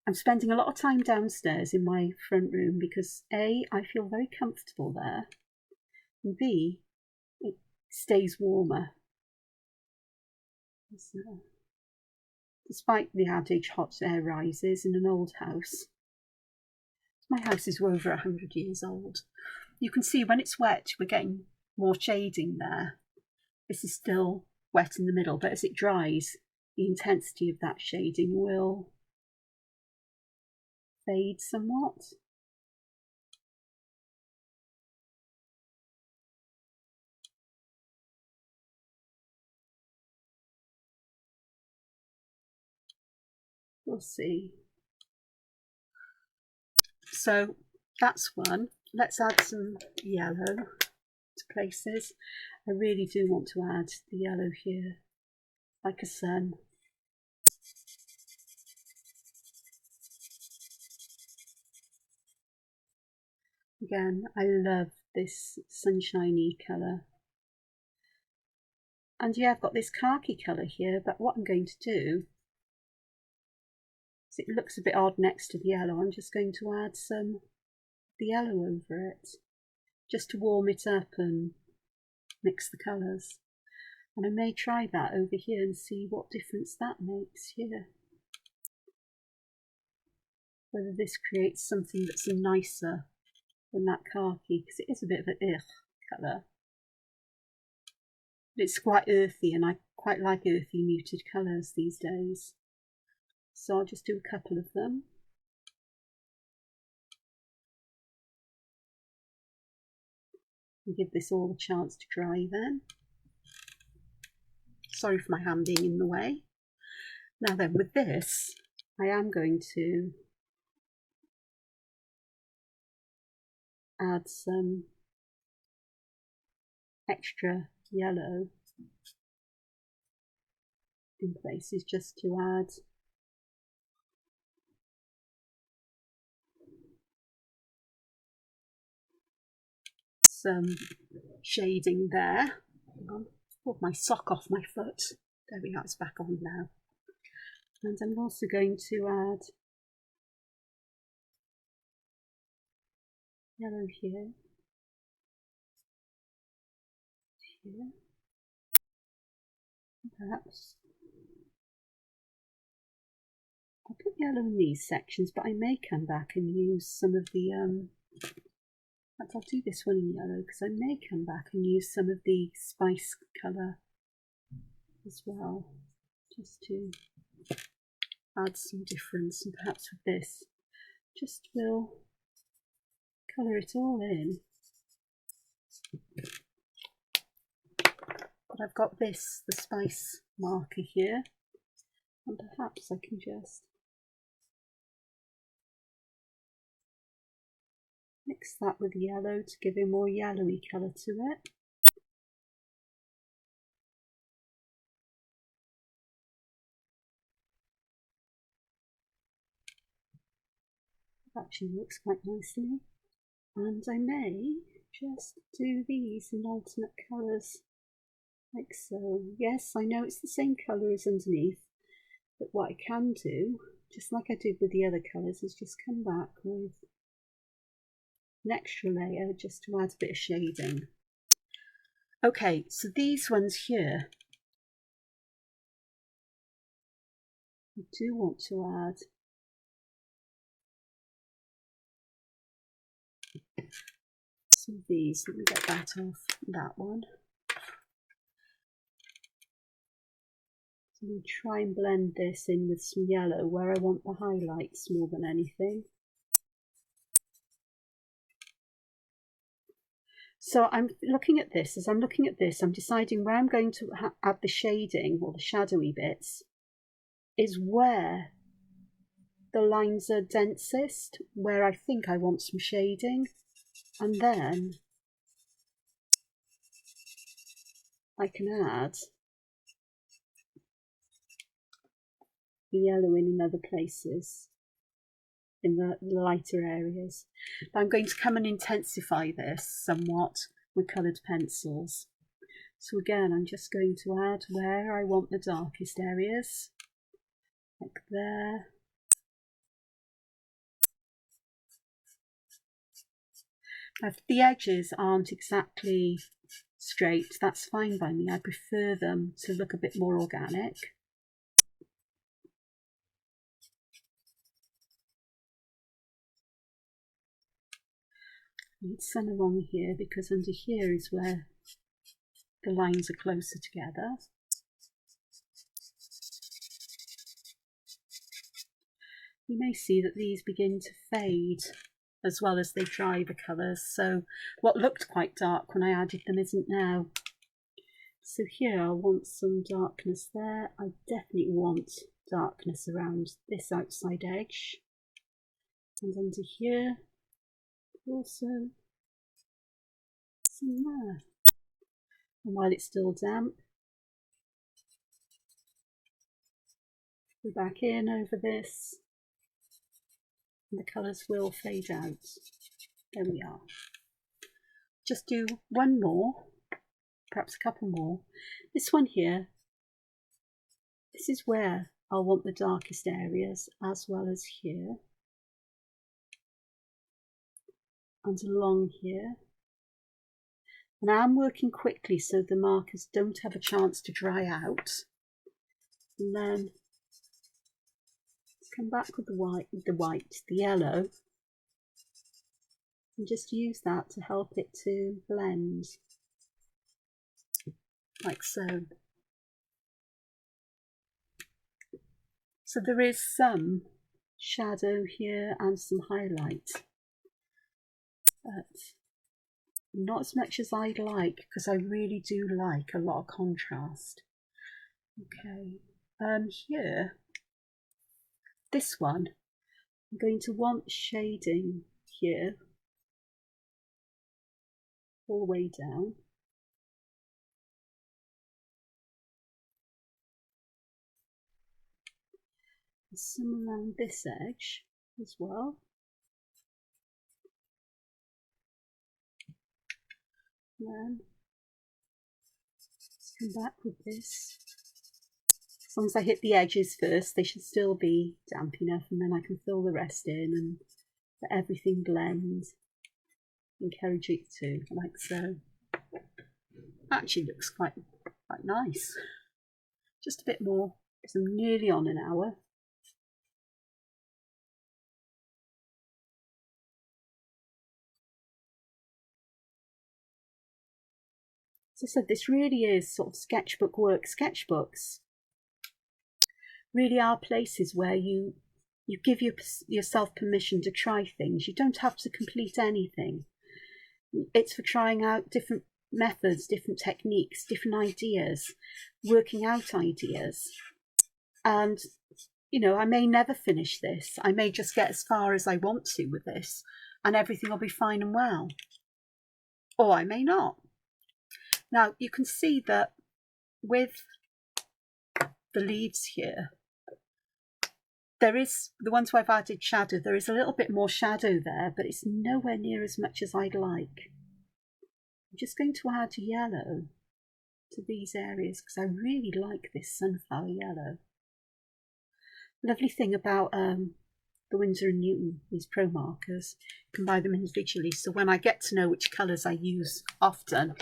I'm spending a lot of time downstairs in my front room because A, I feel very comfortable there, and B, it stays warmer. So, despite the adage hot air rises in an old house. My house is over 100 years old. You can see when it's wet, we're getting more shading there. This is still wet in the middle, but as it dries, the intensity of that shading will fade somewhat. We'll see. So that's one. Let's add some yellow to places. I really do want to add the yellow here, like a sun. Again, I love this sunshiny colour. And yeah, I've got this khaki colour here, but what I'm going to do is, it looks a bit odd next to the yellow, I'm just going to add some of the yellow over it, just to warm it up and mix the colours. And I may try that over here and see what difference that makes here. Whether this creates something that's nicer than that khaki, because it is a bit of an colour. But it's quite earthy, and I quite like earthy muted colours these days. So I'll just do a couple of them. And give this all a chance to dry then. Sorry for my hand being in the way. Now then, with this, I am going to add some extra yellow in places, just to add some shading there. Hang on, pulled my sock off my foot. There we are, it's back on now. And I'm also going to add yellow here, here, perhaps. I'll put yellow in these sections, but I may come back and use some of the I'll do this one in yellow, because I may come back and use some of the spice colour as well, just to add some difference. And perhaps with this, just will colour it all in. But I've got this, the spice marker here, and perhaps I can just mix that with yellow to give a more yellowy colour to it. It actually works quite nicely. And I may just do these in alternate colours, like so. Yes, I know it's the same colour as underneath, but what I can do just like I did with the other colours, is just come back with an extra layer just to add a bit of shading. Okay, so these ones here, I do want to add some of these. Let me get that off, that one. So I'm going to try and blend this in with some yellow where I want the highlights more than anything. So I'm looking at this, as I'm looking at this, I'm deciding where I'm going to add the shading or the shadowy bits is where the lines are densest, where I think I want some shading, and then I can add the yellow in other places, in the lighter areas. But I'm going to come and intensify this somewhat with coloured pencils. So again, I'm just going to add where I want the darkest areas, like there. Now, if the edges aren't exactly straight, that's fine by me. I prefer them to look a bit more organic. I need some along here because under here is where the lines are closer together. You may see that these begin to fade as well as they dry the colours, so what looked quite dark when I added them isn't now. So here I want some darkness there. I definitely want darkness around this outside edge, and under here also some there. And while it's still damp, go back in over this, and the colours will fade out. There we are. Just do one more, perhaps a couple more. This one here, this is where I'll want the darkest areas, as well as here and along here. And I'm working quickly so the markers don't have a chance to dry out. And then come back with the yellow, and just use that to help it to blend, like so. So there is some shadow here and some highlight, but not as much as I'd like, because I really do like a lot of contrast. Okay, here, this one, I'm going to want shading here, all the way down. And some around this edge as well. Then let's come back with this. As long as I hit the edges first, they should still be damp enough, and then I can fill the rest in and let everything blend. Encourage it to, like so. Actually looks quite nice. Just a bit more, because I'm nearly on an hour. As I said, this really is sort of sketchbook work. Sketchbooks really are places where you give yourself permission to try things. You don't have to complete anything. It's for trying out different methods, different techniques, different ideas, working out ideas. And, you know, I may never finish this. I may just get as far as I want to with this, and everything will be fine and well. Or I may not. Now, you can see that with the leaves here, there is, the ones where I've added shadow, there is a little bit more shadow there, but it's nowhere near as much as I'd like. I'm just going to add yellow to these areas because I really like this sunflower yellow. Lovely thing about the Winsor & Newton, these Promarkers, you can buy them individually. So when I get to know which colours I use often,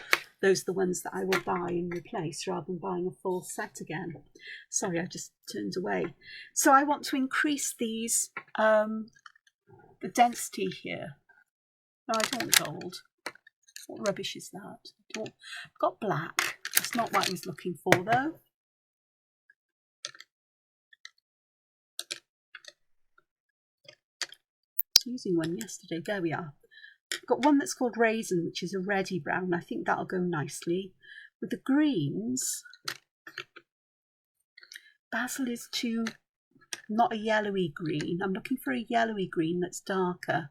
those are the ones that I will buy and replace rather than buying a full set again. Sorry, I just turned away. So I want to increase these, the density here. No, I don't want gold. What rubbish is that? I've got black. That's not what I was looking for though. I was using one yesterday. There we are. I've got one that's called Raisin, which is a reddy brown. I think that'll go nicely. With the greens, Basil is not a yellowy green. I'm looking for a yellowy green that's darker,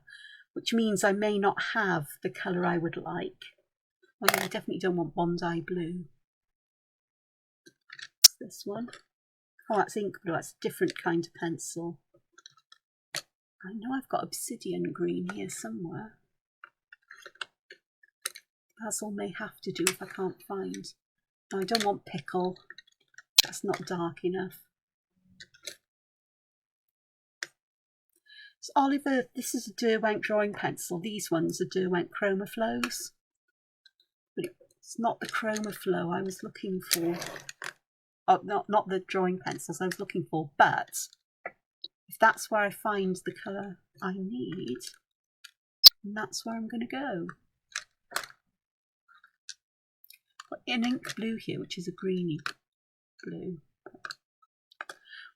which means I may not have the colour I would like. Oh yeah, I definitely don't want Bondi blue. What's this one? Oh, that's ink blue. That's a different kind of pencil. I know I've got obsidian green here somewhere. Basil may have to do if I can't find. No, I don't want pickle. That's not dark enough. So Oliver, this is a Derwent drawing pencil. These ones are Derwent Chroma Flows. But it's not the Chroma Flow I was looking for. Oh, not the drawing pencils I was looking for, but if that's where I find the colour I need, that's where I'm going to go. Got an ink blue here, which is a greeny blue.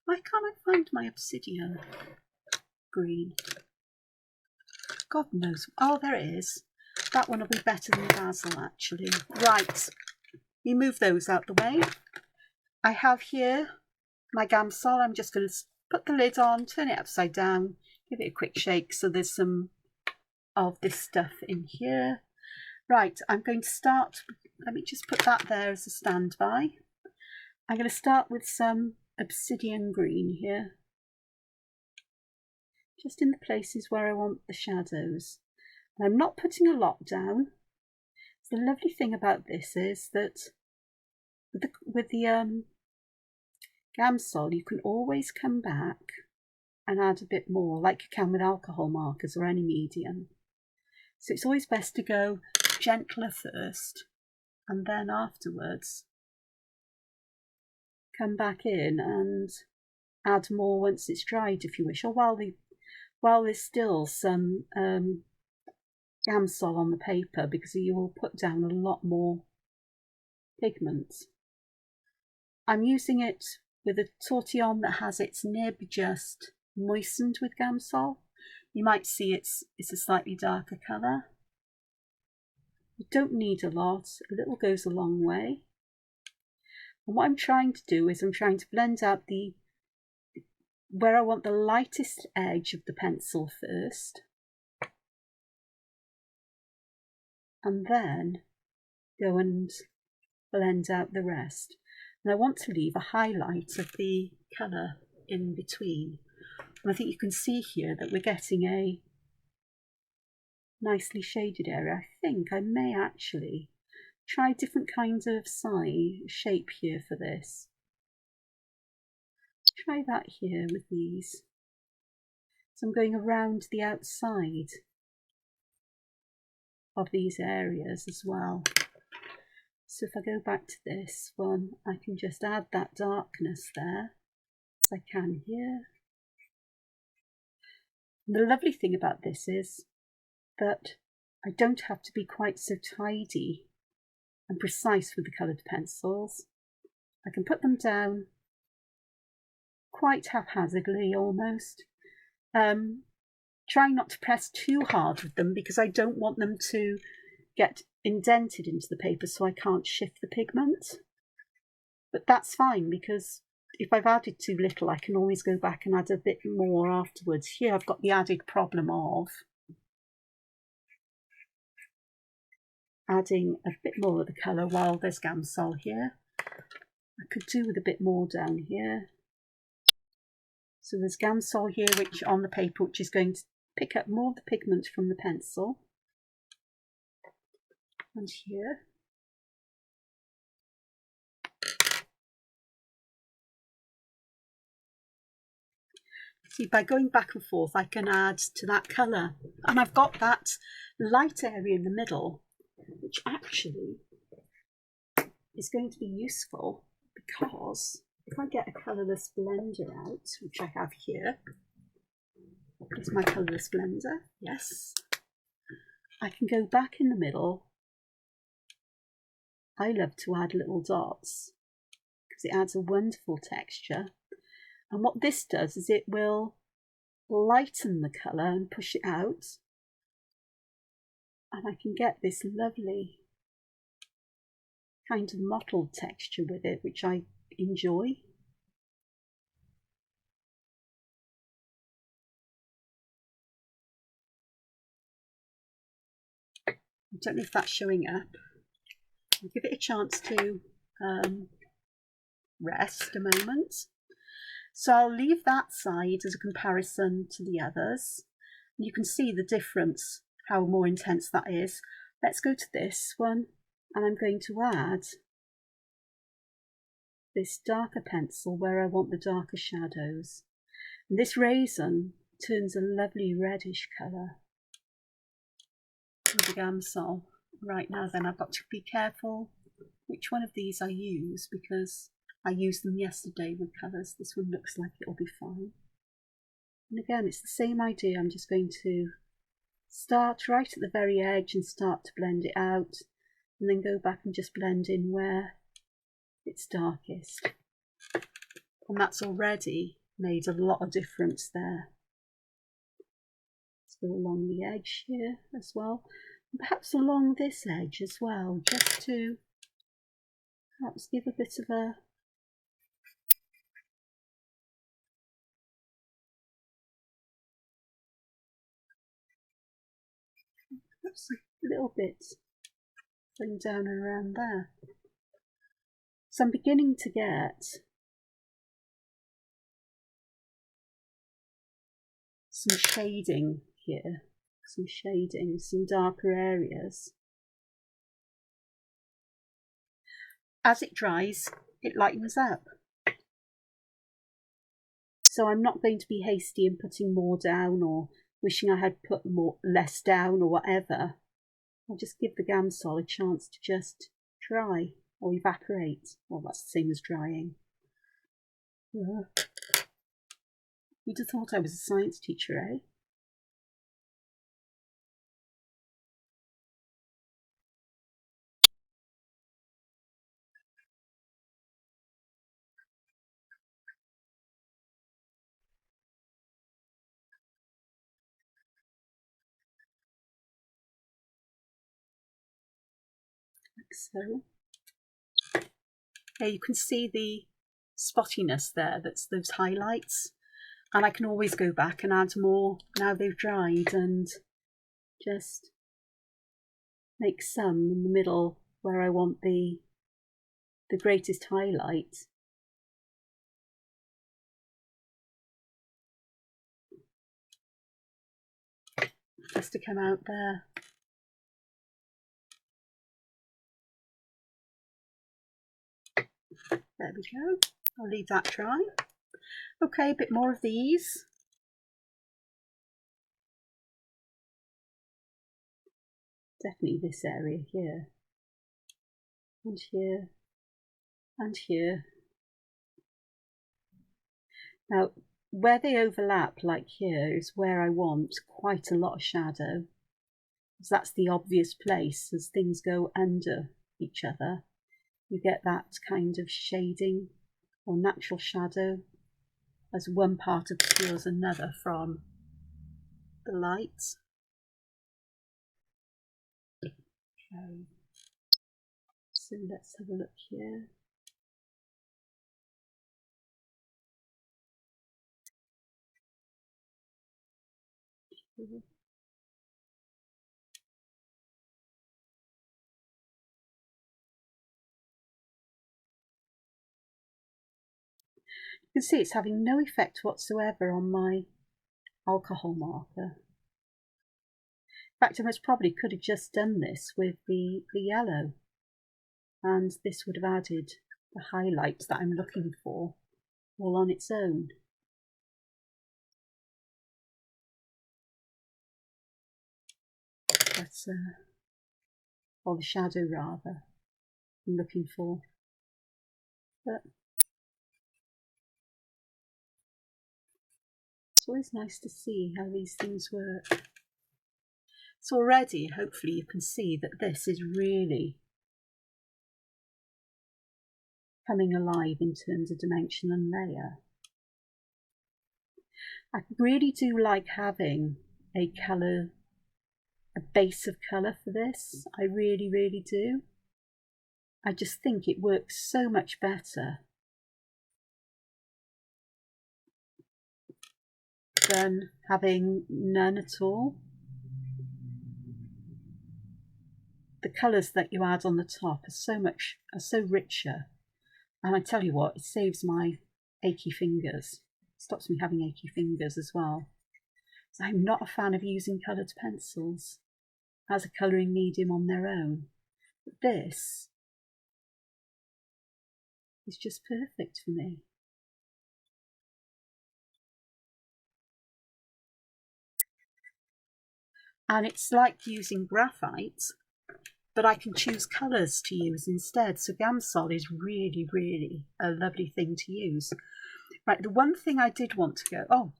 Why can't I find my obsidian green? God knows. Oh, there it is. That one will be better than Basil, actually. Right, we move those out the way. I have here my Gamsol. I'm just going to put the lid on, turn it upside down, give it a quick shake so there's some of this stuff in here. Right, I'm going to start, let me just put that there as a standby. I'm going to start with some obsidian green here, just in the places where I want the shadows. And I'm not putting a lot down. The lovely thing about this is that with the Gamsol, you can always come back and add a bit more, like you can with alcohol markers or any medium. So it's always best to go gentler first and then afterwards come back in and add more once it's dried if you wish, or while there's still some Gamsol on the paper, because you will put down a lot more pigment. I'm using it with a tortillon that has its nib just moistened with Gamsol. You might see it's a slightly darker colour. You don't need a lot, a little goes a long way. And what I'm trying to do is I'm trying to blend out where I want the lightest edge of the pencil first, and then go and blend out the rest. And I want to leave a highlight of the colour in between. And I think you can see here that we're getting a nicely shaded area. I think I may actually try different kinds of shape here for this. Try that here with these. So I'm going around the outside of these areas as well. So if I go back to this one, I can just add that darkness there, as I can here. And the lovely thing about this is that I don't have to be quite so tidy and precise with the coloured pencils. I can put them down quite haphazardly almost. Trying not to press too hard with them because I don't want them to get indented into the paper so I can't shift the pigment. But that's fine because if I've added too little, I can always go back and add a bit more afterwards. Here I've got the added problem of adding a bit more of the colour while there's Gamsol here. I could do with a bit more down here. So there's Gamsol here, which on the paper, which is going to pick up more of the pigment from the pencil. And here. See, by going back and forth, I can add to that colour. And I've got that light area in the middle, which actually is going to be useful because if I get a colourless blender out, which I have here, here's my colourless blender, yes, I can go back in the middle. I love to add little dots because it adds a wonderful texture. And what this does is it will lighten the colour and push it out. And I can get this lovely kind of mottled texture with it, which I enjoy. I don't know if that's showing up. I'll give it a chance to rest a moment. So I'll leave that side as a comparison to the others. You can see the difference, how more intense that is. Let's go to this one, and I'm going to add this darker pencil where I want the darker shadows. And this raisin turns a lovely reddish colour with the Gamsol. Right now then, I've got to be careful which one of these I use because I used them yesterday with colours. This one looks like it'll be fine. And again, it's the same idea. I'm just going to start right at the very edge and start to blend it out, and then go back and just blend in where it's darkest. And that's already made a lot of difference there. Let's go along the edge here as well. And perhaps along this edge as well, just to perhaps give a bit of a little bit going down and around there. So I'm beginning to get some shading here, some darker areas. As it dries, it lightens up. So I'm not going to be hasty in putting more down or wishing I had put less down or whatever. I'll just give the Gamsol a chance to just dry or evaporate. Well, that's the same as drying. You'd have thought I was a science teacher, eh? Like so. There you can see the spottiness there, that's those highlights. And I can always go back and add more now they've dried and just make some in the middle where I want the greatest highlight. Just to come out there. There we go. I'll leave that dry. Okay, a bit more of these. Definitely this area here. And here. And here. Now, where they overlap, like here, is where I want quite a lot of shadow. Because that's the obvious place. As things go under each other, you get that kind of shading or natural shadow as one part obscures another from the light. Okay. So let's have a look here. You can see it's having no effect whatsoever on my alcohol marker. In fact, I most probably could have just done this with the yellow, and this would have added the highlights that I'm looking for all on its own. or the shadow rather, I'm looking for. But it's always nice to see how these things work. So already, hopefully you can see that this is really coming alive in terms of dimension and layer. I really do like having a base of colour for this. I really, really do. I just think it works so much better than having none at all. The colours that you add on the top are so richer. And I tell you what, it saves my achy fingers. It stops me having achy fingers as well. So I'm not a fan of using coloured pencils as a colouring medium on their own. But this is just perfect for me. And it's like using graphite, but I can choose colours to use instead. So Gamsol is really, really a lovely thing to use. Right, the one thing I did want to go,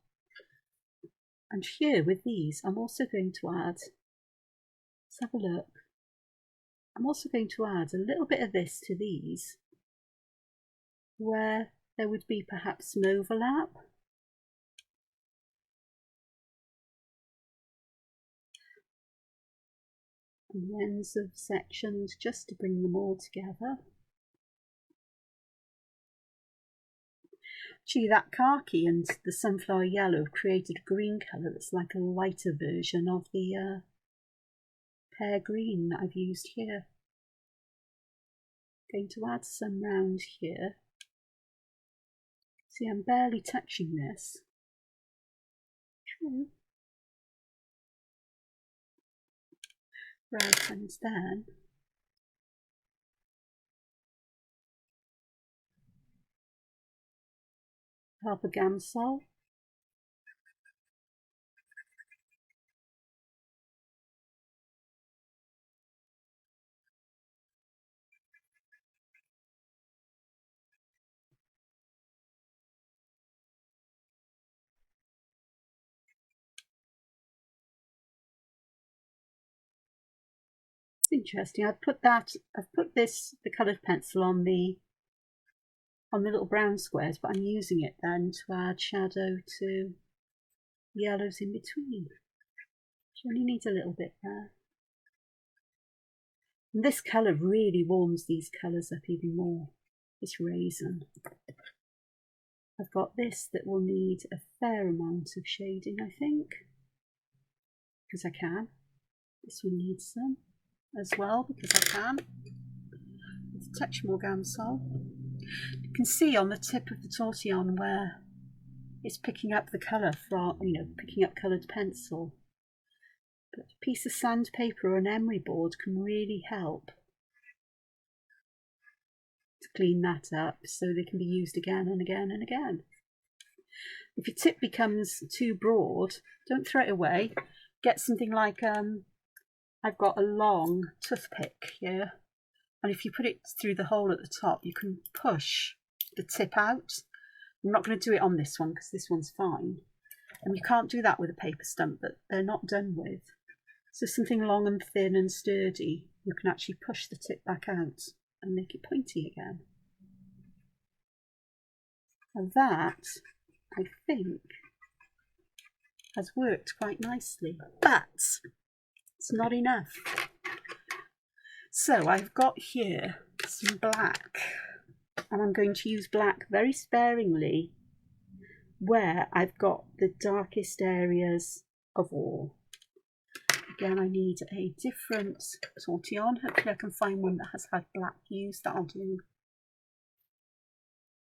and here with these, I'm also going to add, let's have a look. I'm also going to add a little bit of this to these, where there would be perhaps some overlap. And the ends of sections just to bring them all together. Actually, that khaki and the sunflower yellow have created a green colour that's like a lighter version of the pear green that I've used here. Going to add some round here. See, I'm barely touching this. True. Right, and then half a Gamsol. It's interesting. I've put the coloured pencil on the little brown squares, but I'm using it then to add shadow to yellows in between. You only need a little bit there. And this colour really warms these colours up even more. This raisin. I've got this that will need a fair amount of shading, I think, because I can. This one needs some as well, because I can. Let's touch more Gamsol. You can see on the tip of the tortillon where it's picking up the colour from, picking up coloured pencil. But a piece of sandpaper or an emery board can really help to clean that up so they can be used again and again and again. If your tip becomes too broad, don't throw it away. Get something like, I've got a long toothpick here, and if you put it through the hole at the top, you can push the tip out. I'm not going to do it on this one because this one's fine. And you can't do that with a paper stump that they're not done with. So something long and thin and sturdy, you can actually push the tip back out and make it pointy again. And that, I think, has worked quite nicely, but it's not enough. So I've got here some black, and I'm going to use black very sparingly where I've got the darkest areas of all. Again, I need a different tortillon. Hopefully I can find one that has had black used. That'll do.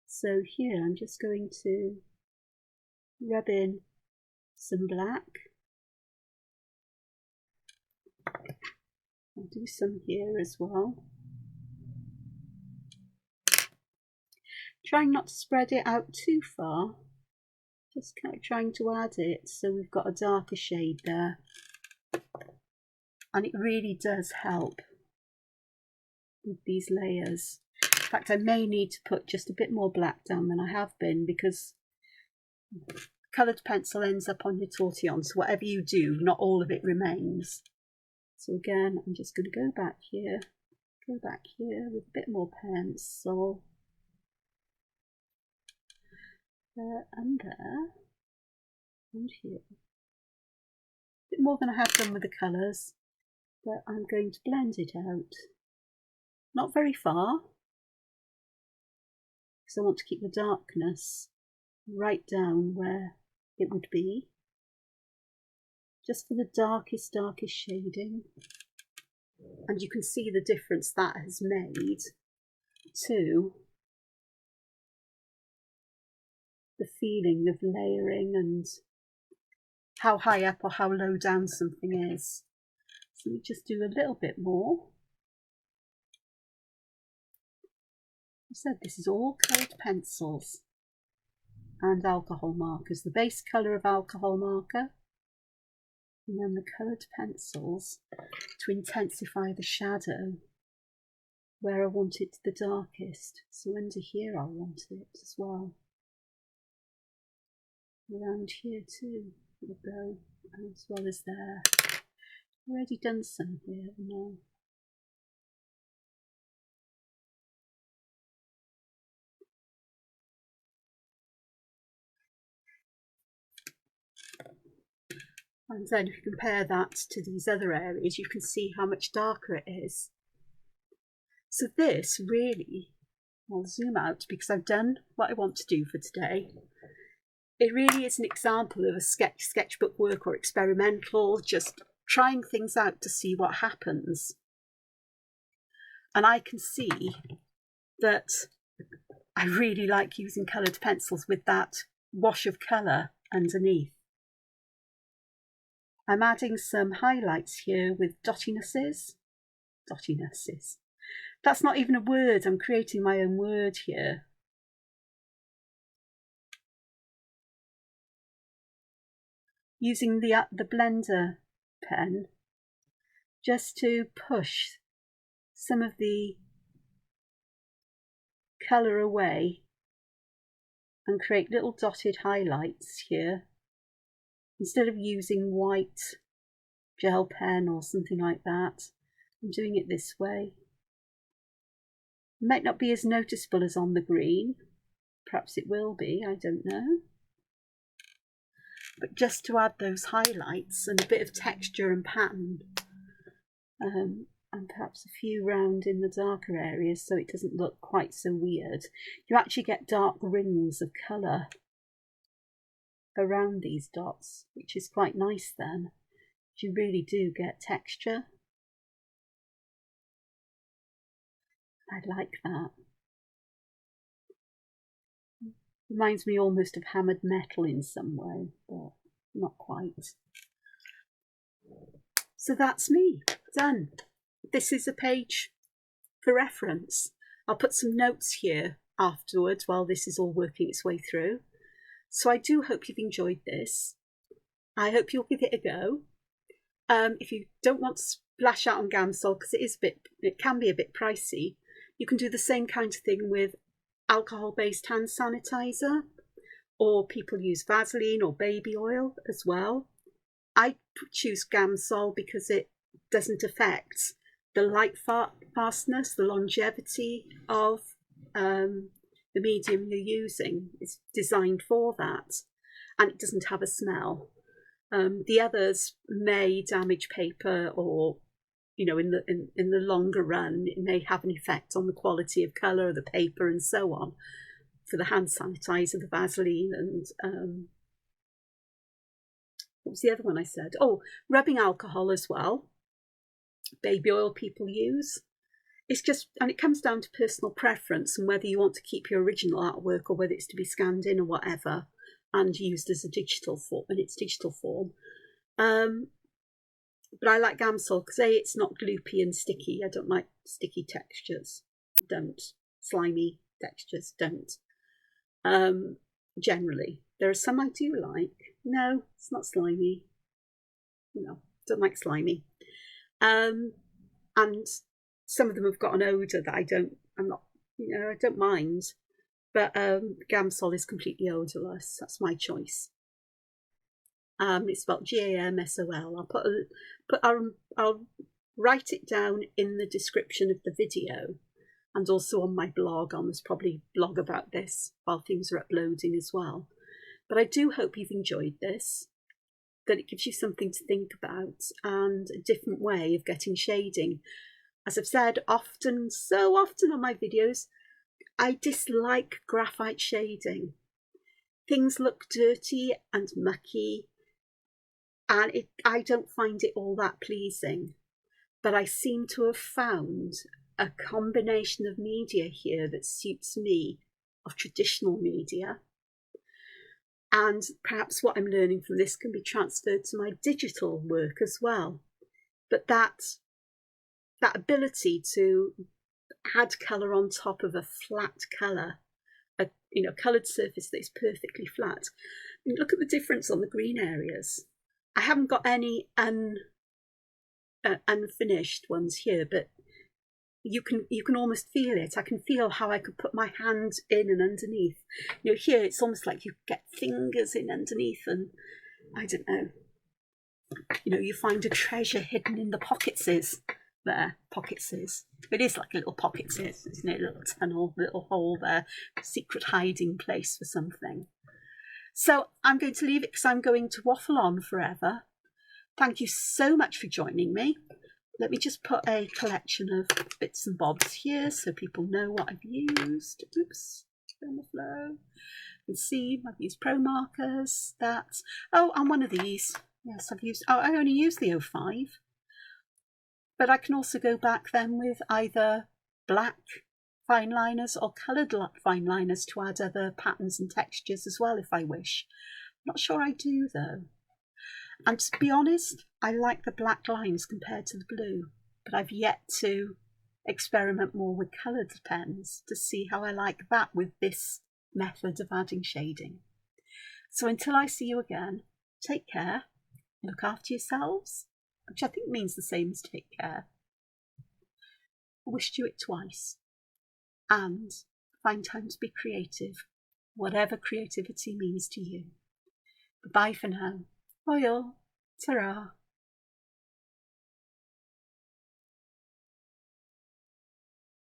So here I'm just going to rub in some black. I'll do some here as well. Trying not to spread it out too far. Just kind of trying to add it so we've got a darker shade there. and it really does help with these layers. In fact, I may need to put just a bit more black down than I have been, because coloured pencil ends up on your tortillon, so whatever you do, not all of it remains. So again, I'm just going to go back here with a bit more pencil. There and there, and here. A bit more than I have done with the colours, but I'm going to blend it out. Not very far, because I want to keep the darkness right down where it would be. Just for the darkest shading. And you can see the difference that has made to the feeling of layering and how high up or how low down something is. So we just do a little bit more. I said this is all coloured pencils and alcohol markers. The base colour of alcohol marker, and then the coloured pencils to intensify the shadow where I want it the darkest. So under here I want it as well. Around here too will go, as well as there. Already done some here now. And then if you compare that to these other areas, you can see how much darker it is. So this really, I'll zoom out because I've done what I want to do for today. It really is an example of a sketchbook work or experimental, just trying things out to see what happens. And I can see that I really like using coloured pencils with that wash of colour underneath. I'm adding some highlights here with dottinesses. That's not even a word, I'm creating my own word here. Using the blender pen just to push some of the colour away and create little dotted highlights here. Instead of using white gel pen or something like that, I'm doing it this way. It might not be as noticeable as on the green, perhaps it will be, I don't know. But just to add those highlights and a bit of texture and pattern, and perhaps a few round in the darker areas so it doesn't look quite so weird. You actually get dark rings of colour around these dots, which is quite nice then. You really do get texture. I like that. Reminds me almost of hammered metal in some way, but not quite. So that's me, done. This is a page for reference. I'll put some notes here afterwards while this is all working its way through. So I do hope you've enjoyed this. I hope you'll give it a go. If you don't want to splash out on Gamsol, because it can be a bit pricey, you can do the same kind of thing with alcohol-based hand sanitizer, or people use Vaseline or baby oil as well. I choose Gamsol because it doesn't affect the light fastness, the longevity of the medium you're using. It's designed for that, and it doesn't have a smell. The others may damage paper, or in the longer run it may have an effect on the quality of colour of the paper and so on. For the hand sanitizer, the Vaseline, and what was the other one I said? Oh, rubbing alcohol as well. Baby oil people use. It's just, and it comes down to personal preference and whether you want to keep your original artwork or whether it's to be scanned in or whatever and used as a digital form, in its digital form. But I like Gamsol because it's not gloopy and sticky. I don't like sticky textures. Don't. Slimy textures, don't. Generally. There are some I do like. No, it's not slimy. No, don't like slimy. And some of them have got an odour that I don't mind. But Gamsol is completely odourless. That's my choice. It's spelled Gamsol. I'll write it down in the description of the video, and also on my blog. I'll most probably blog about this while things are uploading as well. But I do hope you've enjoyed this, that it gives you something to think about and a different way of getting shading. As I've said so often on my videos, I dislike graphite shading. Things look dirty and mucky, and I don't find it all that pleasing. But I seem to have found a combination of media here that suits me, of traditional media. And perhaps what I'm learning from this can be transferred to my digital work as well. But that ability to add colour on top of a flat colour, a coloured surface that is perfectly flat. Look at the difference on the green areas. I haven't got any unfinished ones here, but you can almost feel it. I can feel how I could put my hand in and underneath. Here it's almost like you get fingers in underneath, and I don't know. You find a treasure hidden in the pocketses. There, pocketses. It is like a little pocketses, isn't it? A little tunnel, little hole there, secret hiding place for something. So I'm going to leave it because I'm going to waffle on forever. Thank you so much for joining me. Let me just put a collection of bits and bobs here so people know what I've used. Oops, on the flow. You can see I've used Promarkers, and one of these. Yes, I only used the 05. But I can also go back then with either black fine liners or coloured fine liners to add other patterns and textures as well if I wish. Not sure I do though. And to be honest, I like the black lines compared to the blue, but I've yet to experiment more with coloured pens to see how I like that with this method of adding shading. So until I see you again, take care, look after yourselves, which I think means the same as take care. I wished you it twice. And find time to be creative, whatever creativity means to you. Bye for now. Bye all. Ta-ra.